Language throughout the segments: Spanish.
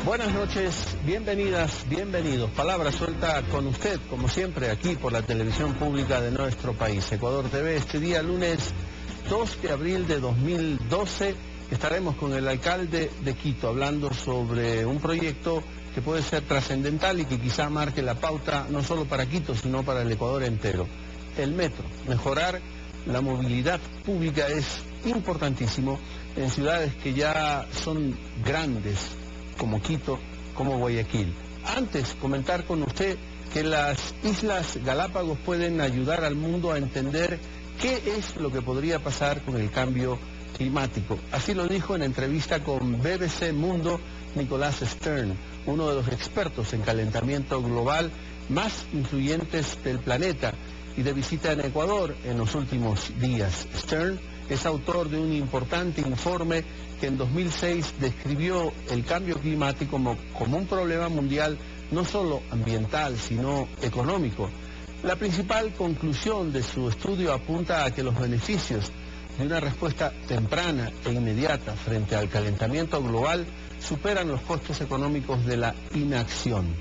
Buenas noches, bienvenidas, bienvenidos. Palabra suelta con usted, como siempre, aquí por la televisión pública de nuestro país, Ecuador TV. Este día, lunes 2 de abril de 2012, estaremos con el alcalde de Quito hablando sobre un proyecto que puede ser trascendental y que quizá marque la pauta no solo para Quito, sino para el Ecuador entero. El metro. Mejorar la movilidad pública es importantísimo en ciudades que ya son grandes, como Quito, como Guayaquil. Antes, comentar con usted que las Islas Galápagos pueden ayudar al mundo a entender qué es lo que podría pasar con el cambio climático. Así lo dijo en entrevista con BBC Mundo Nicolás Stern, uno de los expertos en calentamiento global más influyentes del planeta y de visita en Ecuador en los últimos días. Stern es autor de un importante informe que en 2006 describió el cambio climático como un problema mundial no solo ambiental, sino económico. La principal conclusión de su estudio apunta a que los beneficios de una respuesta temprana e inmediata frente al calentamiento global superan los costos económicos de la inacción.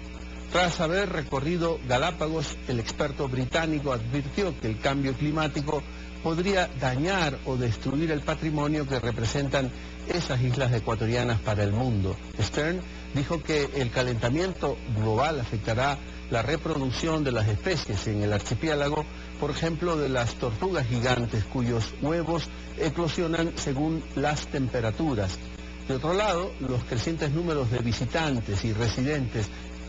Tras haber recorrido Galápagos, el experto británico advirtió que el cambio climático podría dañar o destruir el patrimonio que representan esas islas ecuatorianas para el mundo. Stern dijo que el calentamiento global afectará la reproducción de las especies en el archipiélago, por ejemplo, de las tortugas gigantes cuyos huevos eclosionan según las temperaturas. De otro lado, los crecientes números de visitantes y residentes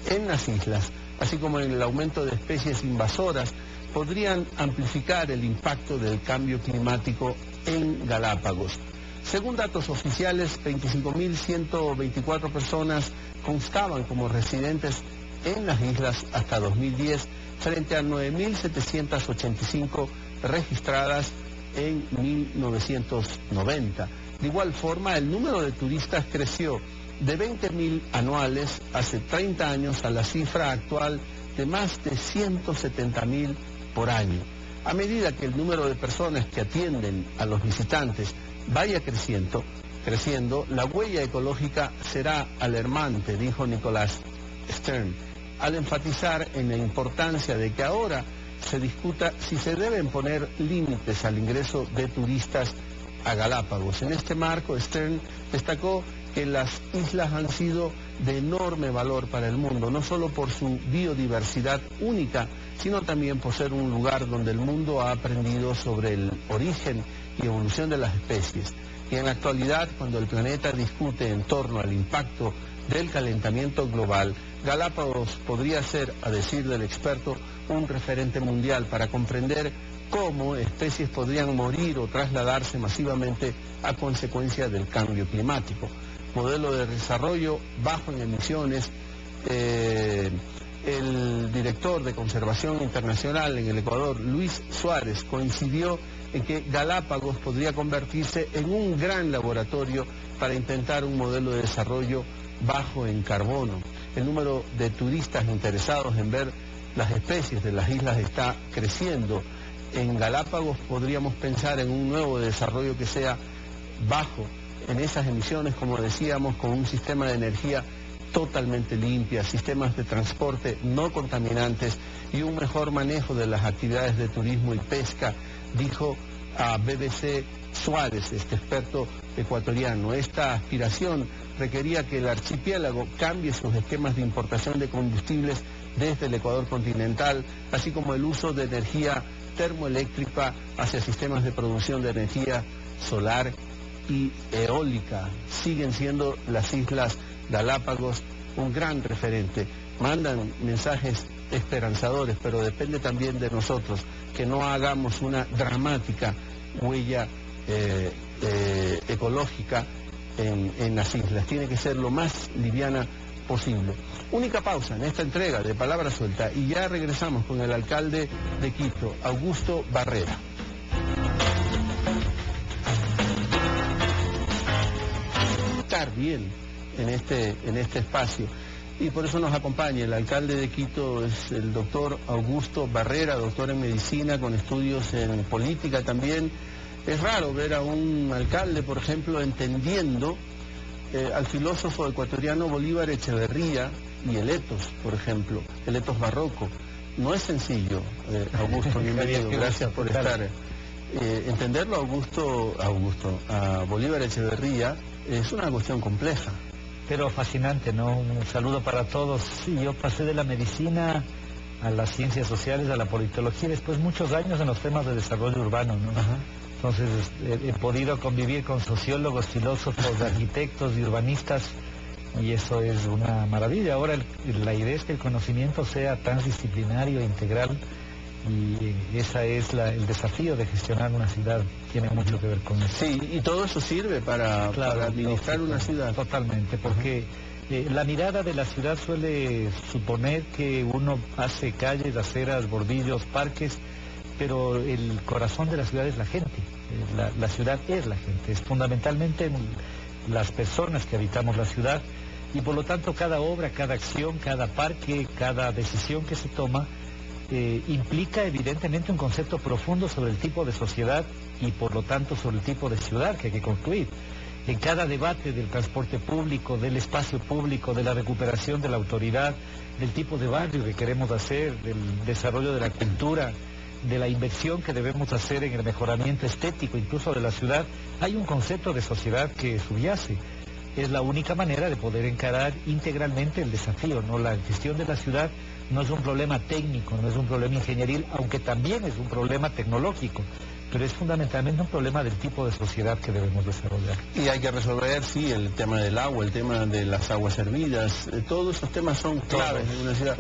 en las islas, así como el aumento de especies invasoras, podrían amplificar el impacto del cambio climático en Galápagos. Según datos oficiales, 25.124 personas constaban como residentes en las islas hasta 2010, frente a 9.785 registradas en 1990. De igual forma, el número de turistas creció de 20.000 anuales hace 30 años a la cifra actual de más de 170.000 por año. A medida que el número de personas que atienden a los visitantes vaya creciendo, la huella ecológica será alarmante, dijo Nicolás Stern, al enfatizar en la importancia de que ahora se discuta si se deben poner límites al ingreso de turistas a Galápagos. En este marco, Stern destacó que las islas han sido de enorme valor para el mundo, no solo por su biodiversidad única, sino también por ser un lugar donde el mundo ha aprendido sobre el origen y evolución de las especies. Y en la actualidad, cuando el planeta discute en torno al impacto del calentamiento global, Galápagos podría ser, a decir del experto, un referente mundial para comprender cómo especies podrían morir o trasladarse masivamente a consecuencia del cambio climático. Modelo de desarrollo bajo en emisiones. El director de Conservación Internacional en el Ecuador, Luis Suárez, coincidió en que Galápagos podría convertirse en un gran laboratorio para intentar un modelo de desarrollo bajo en carbono. El número de turistas interesados en ver las especies de las islas está creciendo. En Galápagos podríamos pensar en un nuevo desarrollo que sea bajo en esas emisiones, como decíamos, con un sistema de energía totalmente limpia, sistemas de transporte no contaminantes y un mejor manejo de las actividades de turismo y pesca, dijo a BBC Suárez, este experto ecuatoriano. Esta aspiración requería que el archipiélago cambie sus esquemas de importación de combustibles desde el Ecuador continental, así como el uso de energía termoeléctrica hacia sistemas de producción de energía solar y eólica. Siguen siendo las Islas Galápagos un gran referente. Mandan mensajes esperanzadores, pero depende también de nosotros que no hagamos una dramática huella ecológica en las islas. Tiene que ser lo más liviana posible. Única pausa en esta entrega de Palabra Suelta y ya regresamos con el alcalde de Quito, Augusto Barrera. Estar bien en este espacio. Y por eso nos acompaña el alcalde de Quito, es el doctor Augusto Barrera, doctor en medicina con estudios en política también. Es raro ver a un alcalde, por ejemplo, entendiendo al filósofo ecuatoriano Bolívar Echeverría y el etos, por ejemplo, el etos barroco. No es sencillo, Augusto, bienvenido, gracias por estar. Entenderlo a Bolívar Echeverría es una cuestión compleja. Pero fascinante, ¿no? Un saludo para todos. Sí, yo pasé de la medicina a las ciencias sociales, a la politología, y después muchos años en los temas de desarrollo urbano, ¿no? Ajá. Entonces he podido convivir con sociólogos, filósofos, arquitectos y urbanistas, y eso es una maravilla. Ahora la idea es que el conocimiento sea transdisciplinario, integral, y ese es el desafío de gestionar una ciudad. Tiene mucho que ver con eso. Sí, y todo eso sirve para administrar una ciudad. Totalmente, porque la mirada de la ciudad suele suponer que uno hace calles, aceras, bordillos, parques, pero el corazón de la ciudad es la gente. La ciudad es la gente, es fundamentalmente las personas que habitamos la ciudad, y por lo tanto cada obra, cada acción, cada parque, cada decisión que se toma implica evidentemente un concepto profundo sobre el tipo de sociedad y por lo tanto sobre el tipo de ciudad que hay que construir. En cada debate del transporte público, del espacio público, de la recuperación de la autoridad, del tipo de barrio que queremos hacer, del desarrollo de la cultura, de la inversión que debemos hacer en el mejoramiento estético incluso de la ciudad, hay un concepto de sociedad que subyace. Es la única manera de poder encarar integralmente el desafío, ¿no? La gestión de la ciudad no es un problema técnico, no es un problema ingenieril, aunque también es un problema tecnológico, pero es fundamentalmente un problema del tipo de sociedad que debemos desarrollar. Y hay que resolver, sí, el tema del agua, el tema de las aguas servidas, todos esos temas son claves en una ciudad,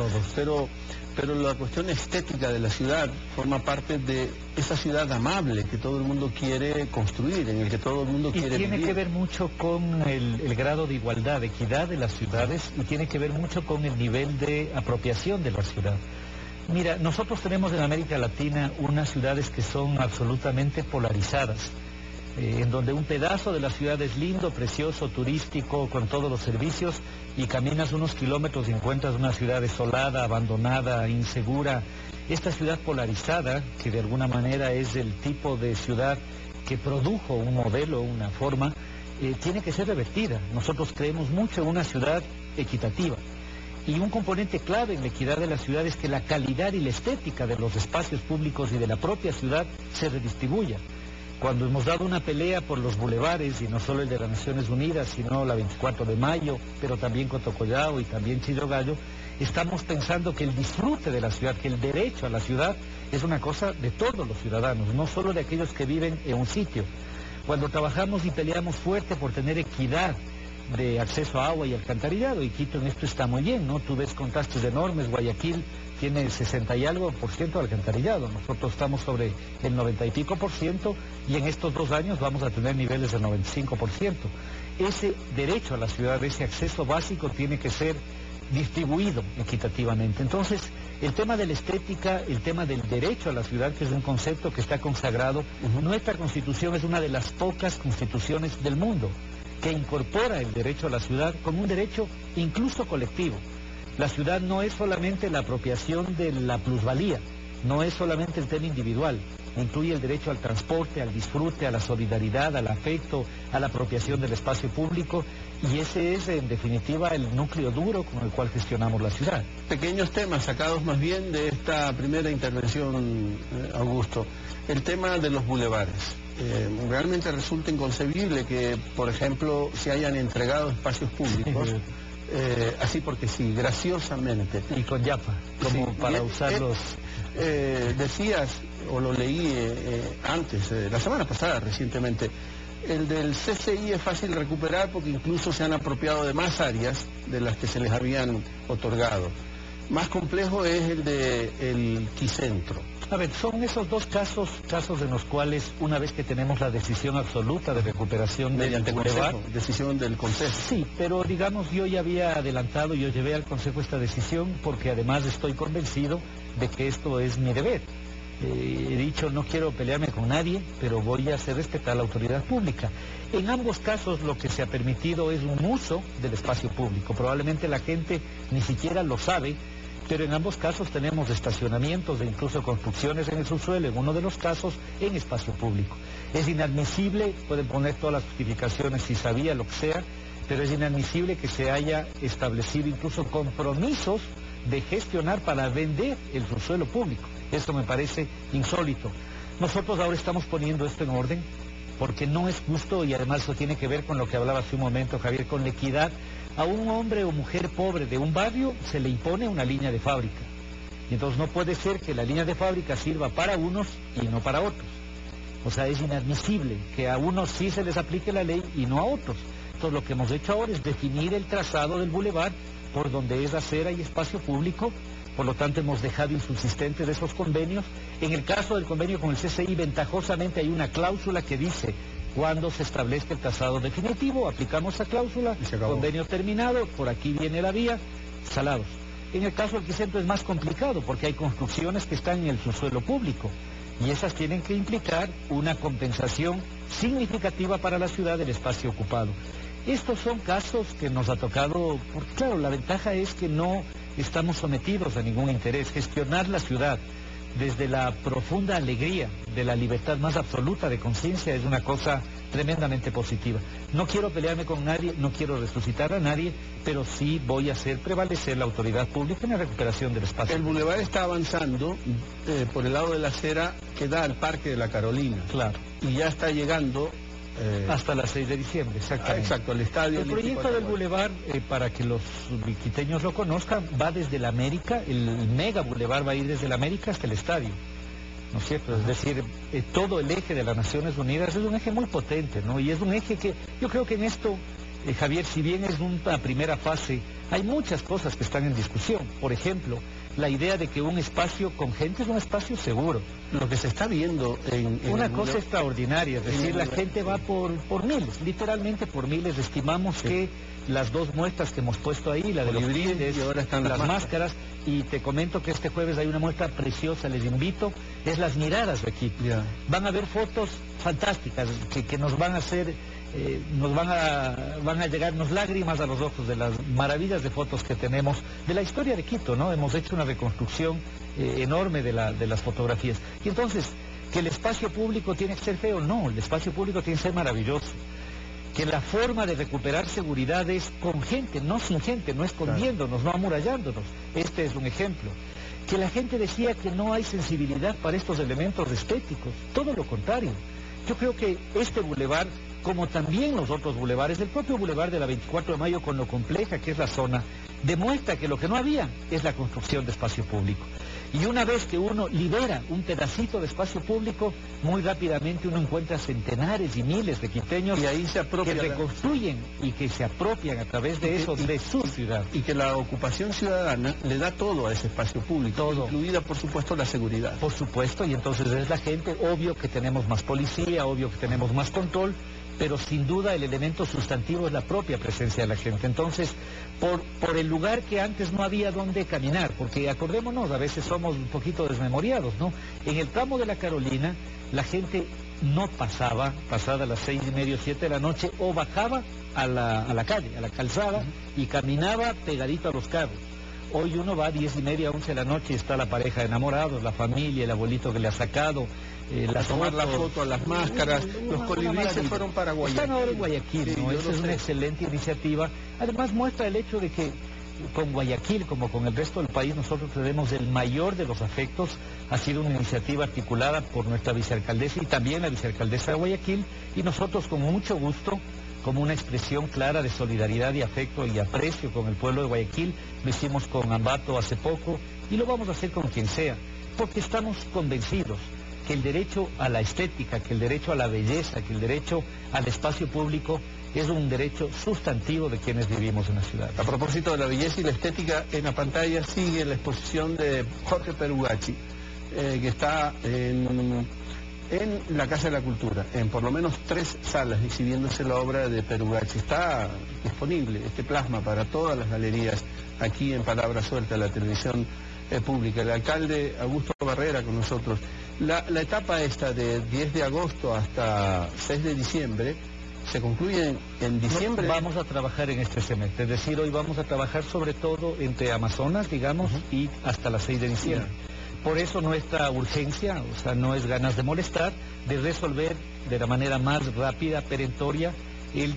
pero la cuestión estética de la ciudad forma parte de esa ciudad amable que todo el mundo quiere construir, en el que todo el mundo quiere vivir. Y tiene que ver mucho con el grado de igualdad, de equidad de las ciudades, y tiene que ver mucho con el nivel de apropiación de la ciudad. Mira, nosotros tenemos en América Latina unas ciudades que son absolutamente polarizadas, en donde un pedazo de la ciudad es lindo, precioso, turístico, con todos los servicios, y caminas unos kilómetros y encuentras una ciudad desolada, abandonada, insegura. Esta ciudad polarizada, que de alguna manera es el tipo de ciudad que produjo un modelo, una forma, tiene que ser revertida. Nosotros creemos mucho en una ciudad equitativa. Y un componente clave en la equidad de la ciudad es que la calidad y la estética de los espacios públicos y de la propia ciudad se redistribuya. Cuando hemos dado una pelea por los bulevares, y no solo el de las Naciones Unidas, sino la 24 de mayo, pero también Cotocollao y también Chillogallo, estamos pensando que el disfrute de la ciudad, que el derecho a la ciudad es una cosa de todos los ciudadanos, no solo de aquellos que viven en un sitio. Cuando trabajamos y peleamos fuerte por tener equidad de acceso a agua y alcantarillado, y Quito en esto está muy bien, ¿no? Tú ves contrastes enormes. Guayaquil tiene 60 y algo % de alcantarillado, nosotros estamos sobre el 90 y pico %, y en estos 2 años vamos a tener niveles del 95%. Ese derecho a la ciudad, ese acceso básico tiene que ser distribuido equitativamente. Entonces, el tema de la estética, el tema del derecho a la ciudad, que es un concepto que está consagrado, nuestra Constitución es una de las pocas constituciones del mundo que incorpora el derecho a la ciudad como un derecho incluso colectivo. La ciudad no es solamente la apropiación de la plusvalía, no es solamente el tema individual, incluye el derecho al transporte, al disfrute, a la solidaridad, al afecto, a la apropiación del espacio público, y ese es en definitiva el núcleo duro con el cual gestionamos la ciudad. Pequeños temas sacados más bien de esta primera intervención, Augusto. El tema de los bulevares. Realmente resulta inconcebible que, por ejemplo, se hayan entregado espacios públicos, así porque sí, graciosamente. Y con yapa, como sí, para usarlos. Decías, o lo leí antes, la semana pasada recientemente, el del CCI es fácil recuperar porque incluso se han apropiado de más áreas de las que se les habían otorgado. Más complejo es el del Quicentro. A ver, son esos dos casos en los cuales, una vez que tenemos la decisión absoluta de recuperación mediante consejo, decisión del Consejo. Sí, pero digamos, yo ya había adelantado, yo llevé al Consejo esta decisión porque además estoy convencido de que esto es mi deber. He dicho, no quiero pelearme con nadie, pero voy a hacer respetar la autoridad pública. En ambos casos lo que se ha permitido es un uso del espacio público. Probablemente la gente ni siquiera lo sabe, pero en ambos casos tenemos estacionamientos e incluso construcciones en el subsuelo, en uno de los casos en espacio público. Es inadmisible, pueden poner todas las justificaciones si sabía lo que sea, pero es inadmisible que se haya establecido incluso compromisos de gestionar para vender el subsuelo público. Esto me parece insólito. Nosotros ahora estamos poniendo esto en orden porque no es justo, y además eso tiene que ver con lo que hablaba hace un momento Javier, con la equidad. A un hombre o mujer pobre de un barrio se le impone una línea de fábrica. Y entonces no puede ser que la línea de fábrica sirva para unos y no para otros. O sea, es inadmisible que a unos sí se les aplique la ley y no a otros. Entonces lo que hemos hecho ahora es definir el trazado del bulevar por donde es acera y espacio público. Por lo tanto hemos dejado insubsistentes esos convenios. En el caso del convenio con el CCI, ventajosamente hay una cláusula que dice: cuando se establezca el trazado definitivo, aplicamos esa cláusula, convenio terminado, por aquí viene la vía, salados. En el caso del Quicentro es más complicado porque hay construcciones que están en el subsuelo público y esas tienen que implicar una compensación significativa para la ciudad del espacio ocupado. Estos son casos que nos ha tocado, porque claro, la ventaja es que no estamos sometidos a ningún interés. Gestionar la ciudad desde la profunda alegría de la libertad más absoluta de conciencia es una cosa tremendamente positiva. No quiero pelearme con nadie, no quiero resucitar a nadie, pero sí voy a hacer prevalecer la autoridad pública en la recuperación del espacio. El bulevar está avanzando por el lado de la acera que da al Parque de la Carolina. Claro. Y ya está llegando... hasta las 6 de diciembre, exactamente. Exacto, el estadio. El proyecto del bulevar, para que los quiteños lo conozcan, va desde la América, el mega bulevar va a ir desde la América hasta el estadio, ¿no es cierto? Es decir, todo el eje de las Naciones Unidas es un eje muy potente, ¿no? Y es un eje que yo creo que en esto, Javier, si bien es una primera fase, hay muchas cosas que están en discusión. Por ejemplo, la idea de que un espacio con gente es un espacio seguro. Lo que se está viendo en una cosa extraordinaria, es decir, la gente va por miles, literalmente por miles. Estimamos que las dos muestras que hemos puesto ahí, la de los brindes, y ahora están las máscaras, y te comento que este jueves hay una muestra preciosa, les invito, es las miradas de aquí. Van a ver fotos fantásticas que nos van a hacer... van a llegarnos lágrimas a los ojos de las maravillas de fotos que tenemos de la historia de Quito, ¿no? Hemos hecho una reconstrucción enorme de las fotografías. Y entonces, ¿que el espacio público tiene que ser feo? No, el espacio público tiene que ser maravilloso. Que la forma de recuperar seguridad es con gente, no sin gente, no escondiéndonos, no amurallándonos. Este es un ejemplo. Que la gente decía que no hay sensibilidad para estos elementos estéticos, todo lo contrario. Yo creo que este bulevar, como también los otros bulevares, el propio bulevar de la 24 de mayo, con lo compleja que es la zona, demuestra que lo que no había es la construcción de espacio público. Y una vez que uno libera un pedacito de espacio público, muy rápidamente uno encuentra centenares y miles de quiteños y ahí se que reconstruyen y que se apropian a través de eso de su ciudad. Y que la ocupación ciudadana le da todo a ese espacio público, todo, incluida por supuesto la seguridad. Por supuesto, y entonces es la gente, obvio que tenemos más policía, obvio que tenemos más control, pero sin duda el elemento sustantivo es la propia presencia de la gente. Entonces, por el lugar que antes no había donde caminar, porque acordémonos, a veces somos un poquito desmemoriados, ¿no? En el tramo de la Carolina, la gente no pasaba, pasada las 6:30, 7 de la noche, o bajaba a la calle, a la calzada, y caminaba pegadito a los carros. Hoy uno va a 10:30, 11 de la noche y está la pareja de enamorados, la familia, el abuelito que le ha sacado, tomar la foto a las máscaras. Los colibríes se fueron para Guayaquil. Están ahora en Guayaquil, ¿no? Esa es una excelente iniciativa. Además muestra el hecho de que con Guayaquil, como con el resto del país, nosotros tenemos el mayor de los afectos. Ha sido una iniciativa articulada por nuestra vicealcaldesa y también la vicealcaldesa de Guayaquil, y nosotros con mucho gusto, como una expresión clara de solidaridad y afecto y aprecio con el pueblo de Guayaquil, lo hicimos con Ambato hace poco y lo vamos a hacer con quien sea, porque estamos convencidos que el derecho a la estética, que el derecho a la belleza, que el derecho al espacio público es un derecho sustantivo de quienes vivimos en la ciudad. A propósito de la belleza y la estética, en la pantalla sigue la exposición de Jorge Perugachi, que está en la Casa de la Cultura, en por lo menos 3 salas exhibiéndose la obra de Perugachi. Está disponible este plasma para todas las galerías aquí en Palabra Suelta, la televisión pública. El alcalde Augusto Barrera con nosotros. La etapa esta de 10 de agosto hasta 6 de diciembre se concluye en diciembre. Vamos a trabajar en este semestre, es decir, hoy vamos a trabajar sobre todo entre Amazonas, digamos, y hasta las 6 de diciembre. Por eso nuestra urgencia, o sea, no es ganas de molestar, de resolver de la manera más rápida, perentoria, el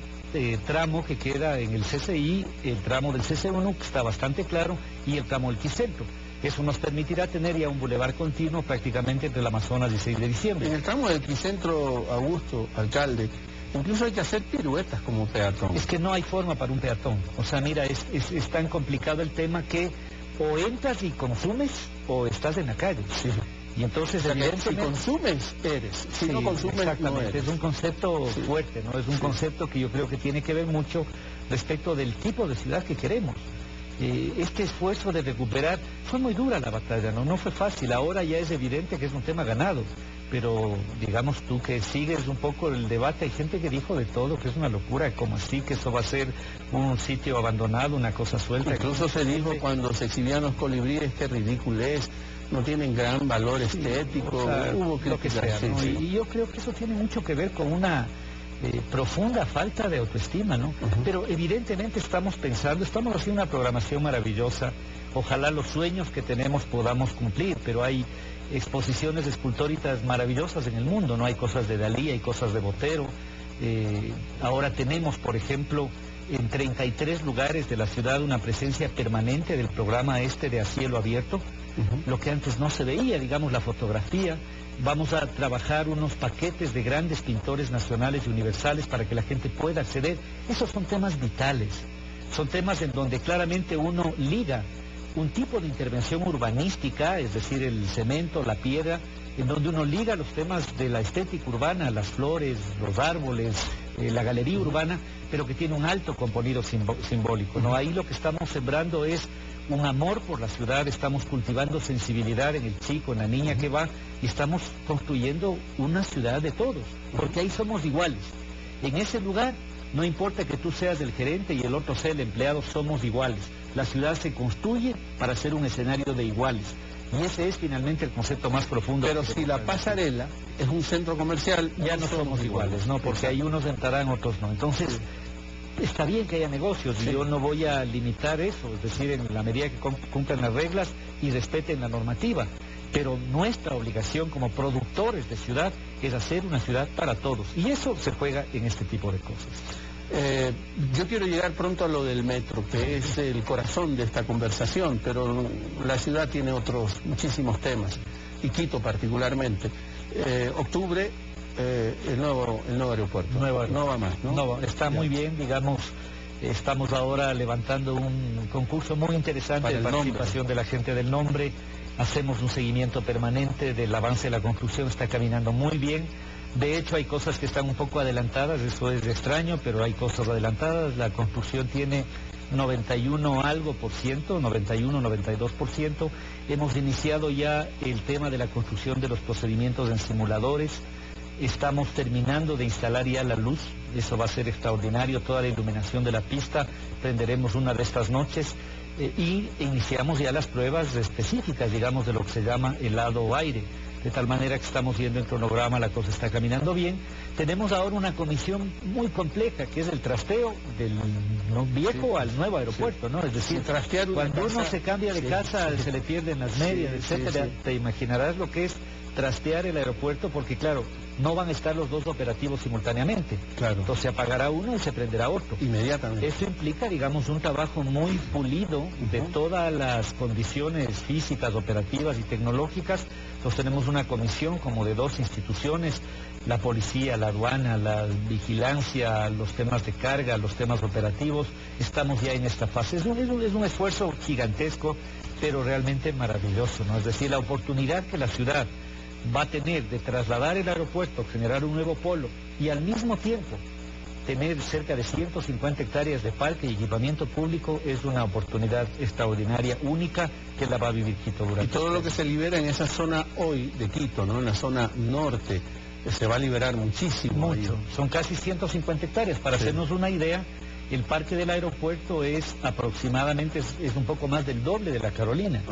tramo que queda en el CCI, el tramo del CC1, que está bastante claro, y el tramo del Quicentro. Eso nos permitirá tener ya un bulevar continuo prácticamente entre el Amazonas y 6 de diciembre. En el tramo del Quicentro, Augusto, alcalde, incluso hay que hacer piruetas como peatón. Es que no hay forma para un peatón. O sea, mira, es tan complicado el tema que o entras y consumes o estás en la calle. Sí. Y entonces, o sea, evidentemente, si consumes, eres. Si sí, no consumes, exactamente. no eres. Es un concepto Sí. fuerte, ¿no? Es un Sí. concepto que yo creo que tiene que ver mucho respecto del tipo de ciudad que queremos. Este esfuerzo de recuperar, fue muy dura la batalla, ¿no? No fue fácil. Ahora ya es evidente que es un tema ganado. Pero, digamos tú que sigues un poco el debate, hay gente que dijo de todo, que es una locura, como así, que eso va a ser un sitio abandonado, una cosa suelta. Incluso se dijo cuando se exhibían los colibríes que ridículo es, no tienen gran valor estético, O sea, hubo lo que sea, críticas, ¿no? sí, sí. Y yo creo que eso tiene mucho que ver con una profunda falta de autoestima, ¿no? Pero evidentemente estamos haciendo una programación maravillosa, ojalá los sueños que tenemos podamos cumplir, pero hay exposiciones escultóricas maravillosas en el mundo, ¿no? Hay cosas de Dalí, hay cosas de Botero, ahora tenemos, por ejemplo, en 33 lugares de la ciudad una presencia permanente del programa de A Cielo Abierto, lo que antes no se veía, digamos, la fotografía. Vamos a trabajar unos paquetes de grandes pintores nacionales y universales para que la gente pueda acceder. Esos son temas vitales, son temas en donde claramente uno liga un tipo de intervención urbanística, es decir, el cemento, la piedra, en donde uno liga los temas de la estética urbana, las flores, los árboles, la galería urbana, pero que tiene un alto contenido simbólico, ¿no? Ahí lo que estamos sembrando es un amor por la ciudad, estamos cultivando sensibilidad en el chico, en la niña que va, y estamos construyendo una ciudad de todos, porque ahí somos iguales. En ese lugar, no importa que tú seas el gerente y el otro sea el empleado, somos iguales. La ciudad se construye para ser un escenario de iguales. Y ese es finalmente el concepto más profundo. Pero si la pasarela es un centro comercial, ya no somos iguales, ¿no? Porque hay unos entrarán, otros no. Entonces, está bien que haya negocios y yo no voy a limitar eso, es decir, en la medida que cumplan las reglas y respeten la normativa. Pero nuestra obligación como productores de ciudad es hacer una ciudad para todos. Y eso se juega en este tipo de cosas. Yo quiero llegar pronto a lo del metro, que es el corazón de esta conversación, pero la ciudad tiene otros muchísimos temas, y Quito particularmente. Octubre, el nuevo aeropuerto. No va más, ¿no? No, está muy bien, digamos, estamos ahora levantando un concurso muy interesante Para de el participación de la gente del nombre, hacemos un seguimiento permanente del avance de la construcción, está caminando muy bien. De hecho, hay cosas que están un poco adelantadas, eso es extraño, pero hay cosas adelantadas. La construcción tiene 92%. Hemos iniciado ya el tema de la construcción de los procedimientos en simuladores. Estamos terminando de instalar ya la luz, eso va a ser extraordinario, toda la iluminación de la pista, prenderemos una de estas noches. Y iniciamos ya las pruebas específicas, digamos, de lo que se llama helado aire. De tal manera que estamos viendo el cronograma, la cosa está caminando bien. Tenemos ahora una comisión muy compleja, que es el trasteo del viejo al nuevo aeropuerto, ¿no? Es decir, cuando uno se cambia de casa, se le pierden las medias, etcétera. Te imaginarás lo que es trastear el aeropuerto, porque claro, no van a estar los dos operativos simultáneamente. Claro. Entonces se apagará uno y se prenderá otro. Inmediatamente. Eso implica, digamos, un trabajo muy pulido de todas las condiciones físicas, operativas y tecnológicas. Entonces tenemos una comisión como de 2 instituciones, la policía, la aduana, la vigilancia, los temas de carga, los temas operativos. Estamos ya en esta fase. Es un esfuerzo gigantesco, pero realmente maravilloso, ¿no? Es decir, la oportunidad que la ciudad va a tener de trasladar el aeropuerto, generar un nuevo polo y al mismo tiempo tener cerca de 150 hectáreas de parque y equipamiento público es una oportunidad extraordinaria, única, que la va a vivir Quito durante. Y todo lo que se libera en esa zona hoy de Quito, ¿no? En la zona norte, se va a liberar muchísimo. Mucho, son casi 150 hectáreas. Para hacernos una idea, el parque del aeropuerto es aproximadamente, es un poco más del doble de la Carolina.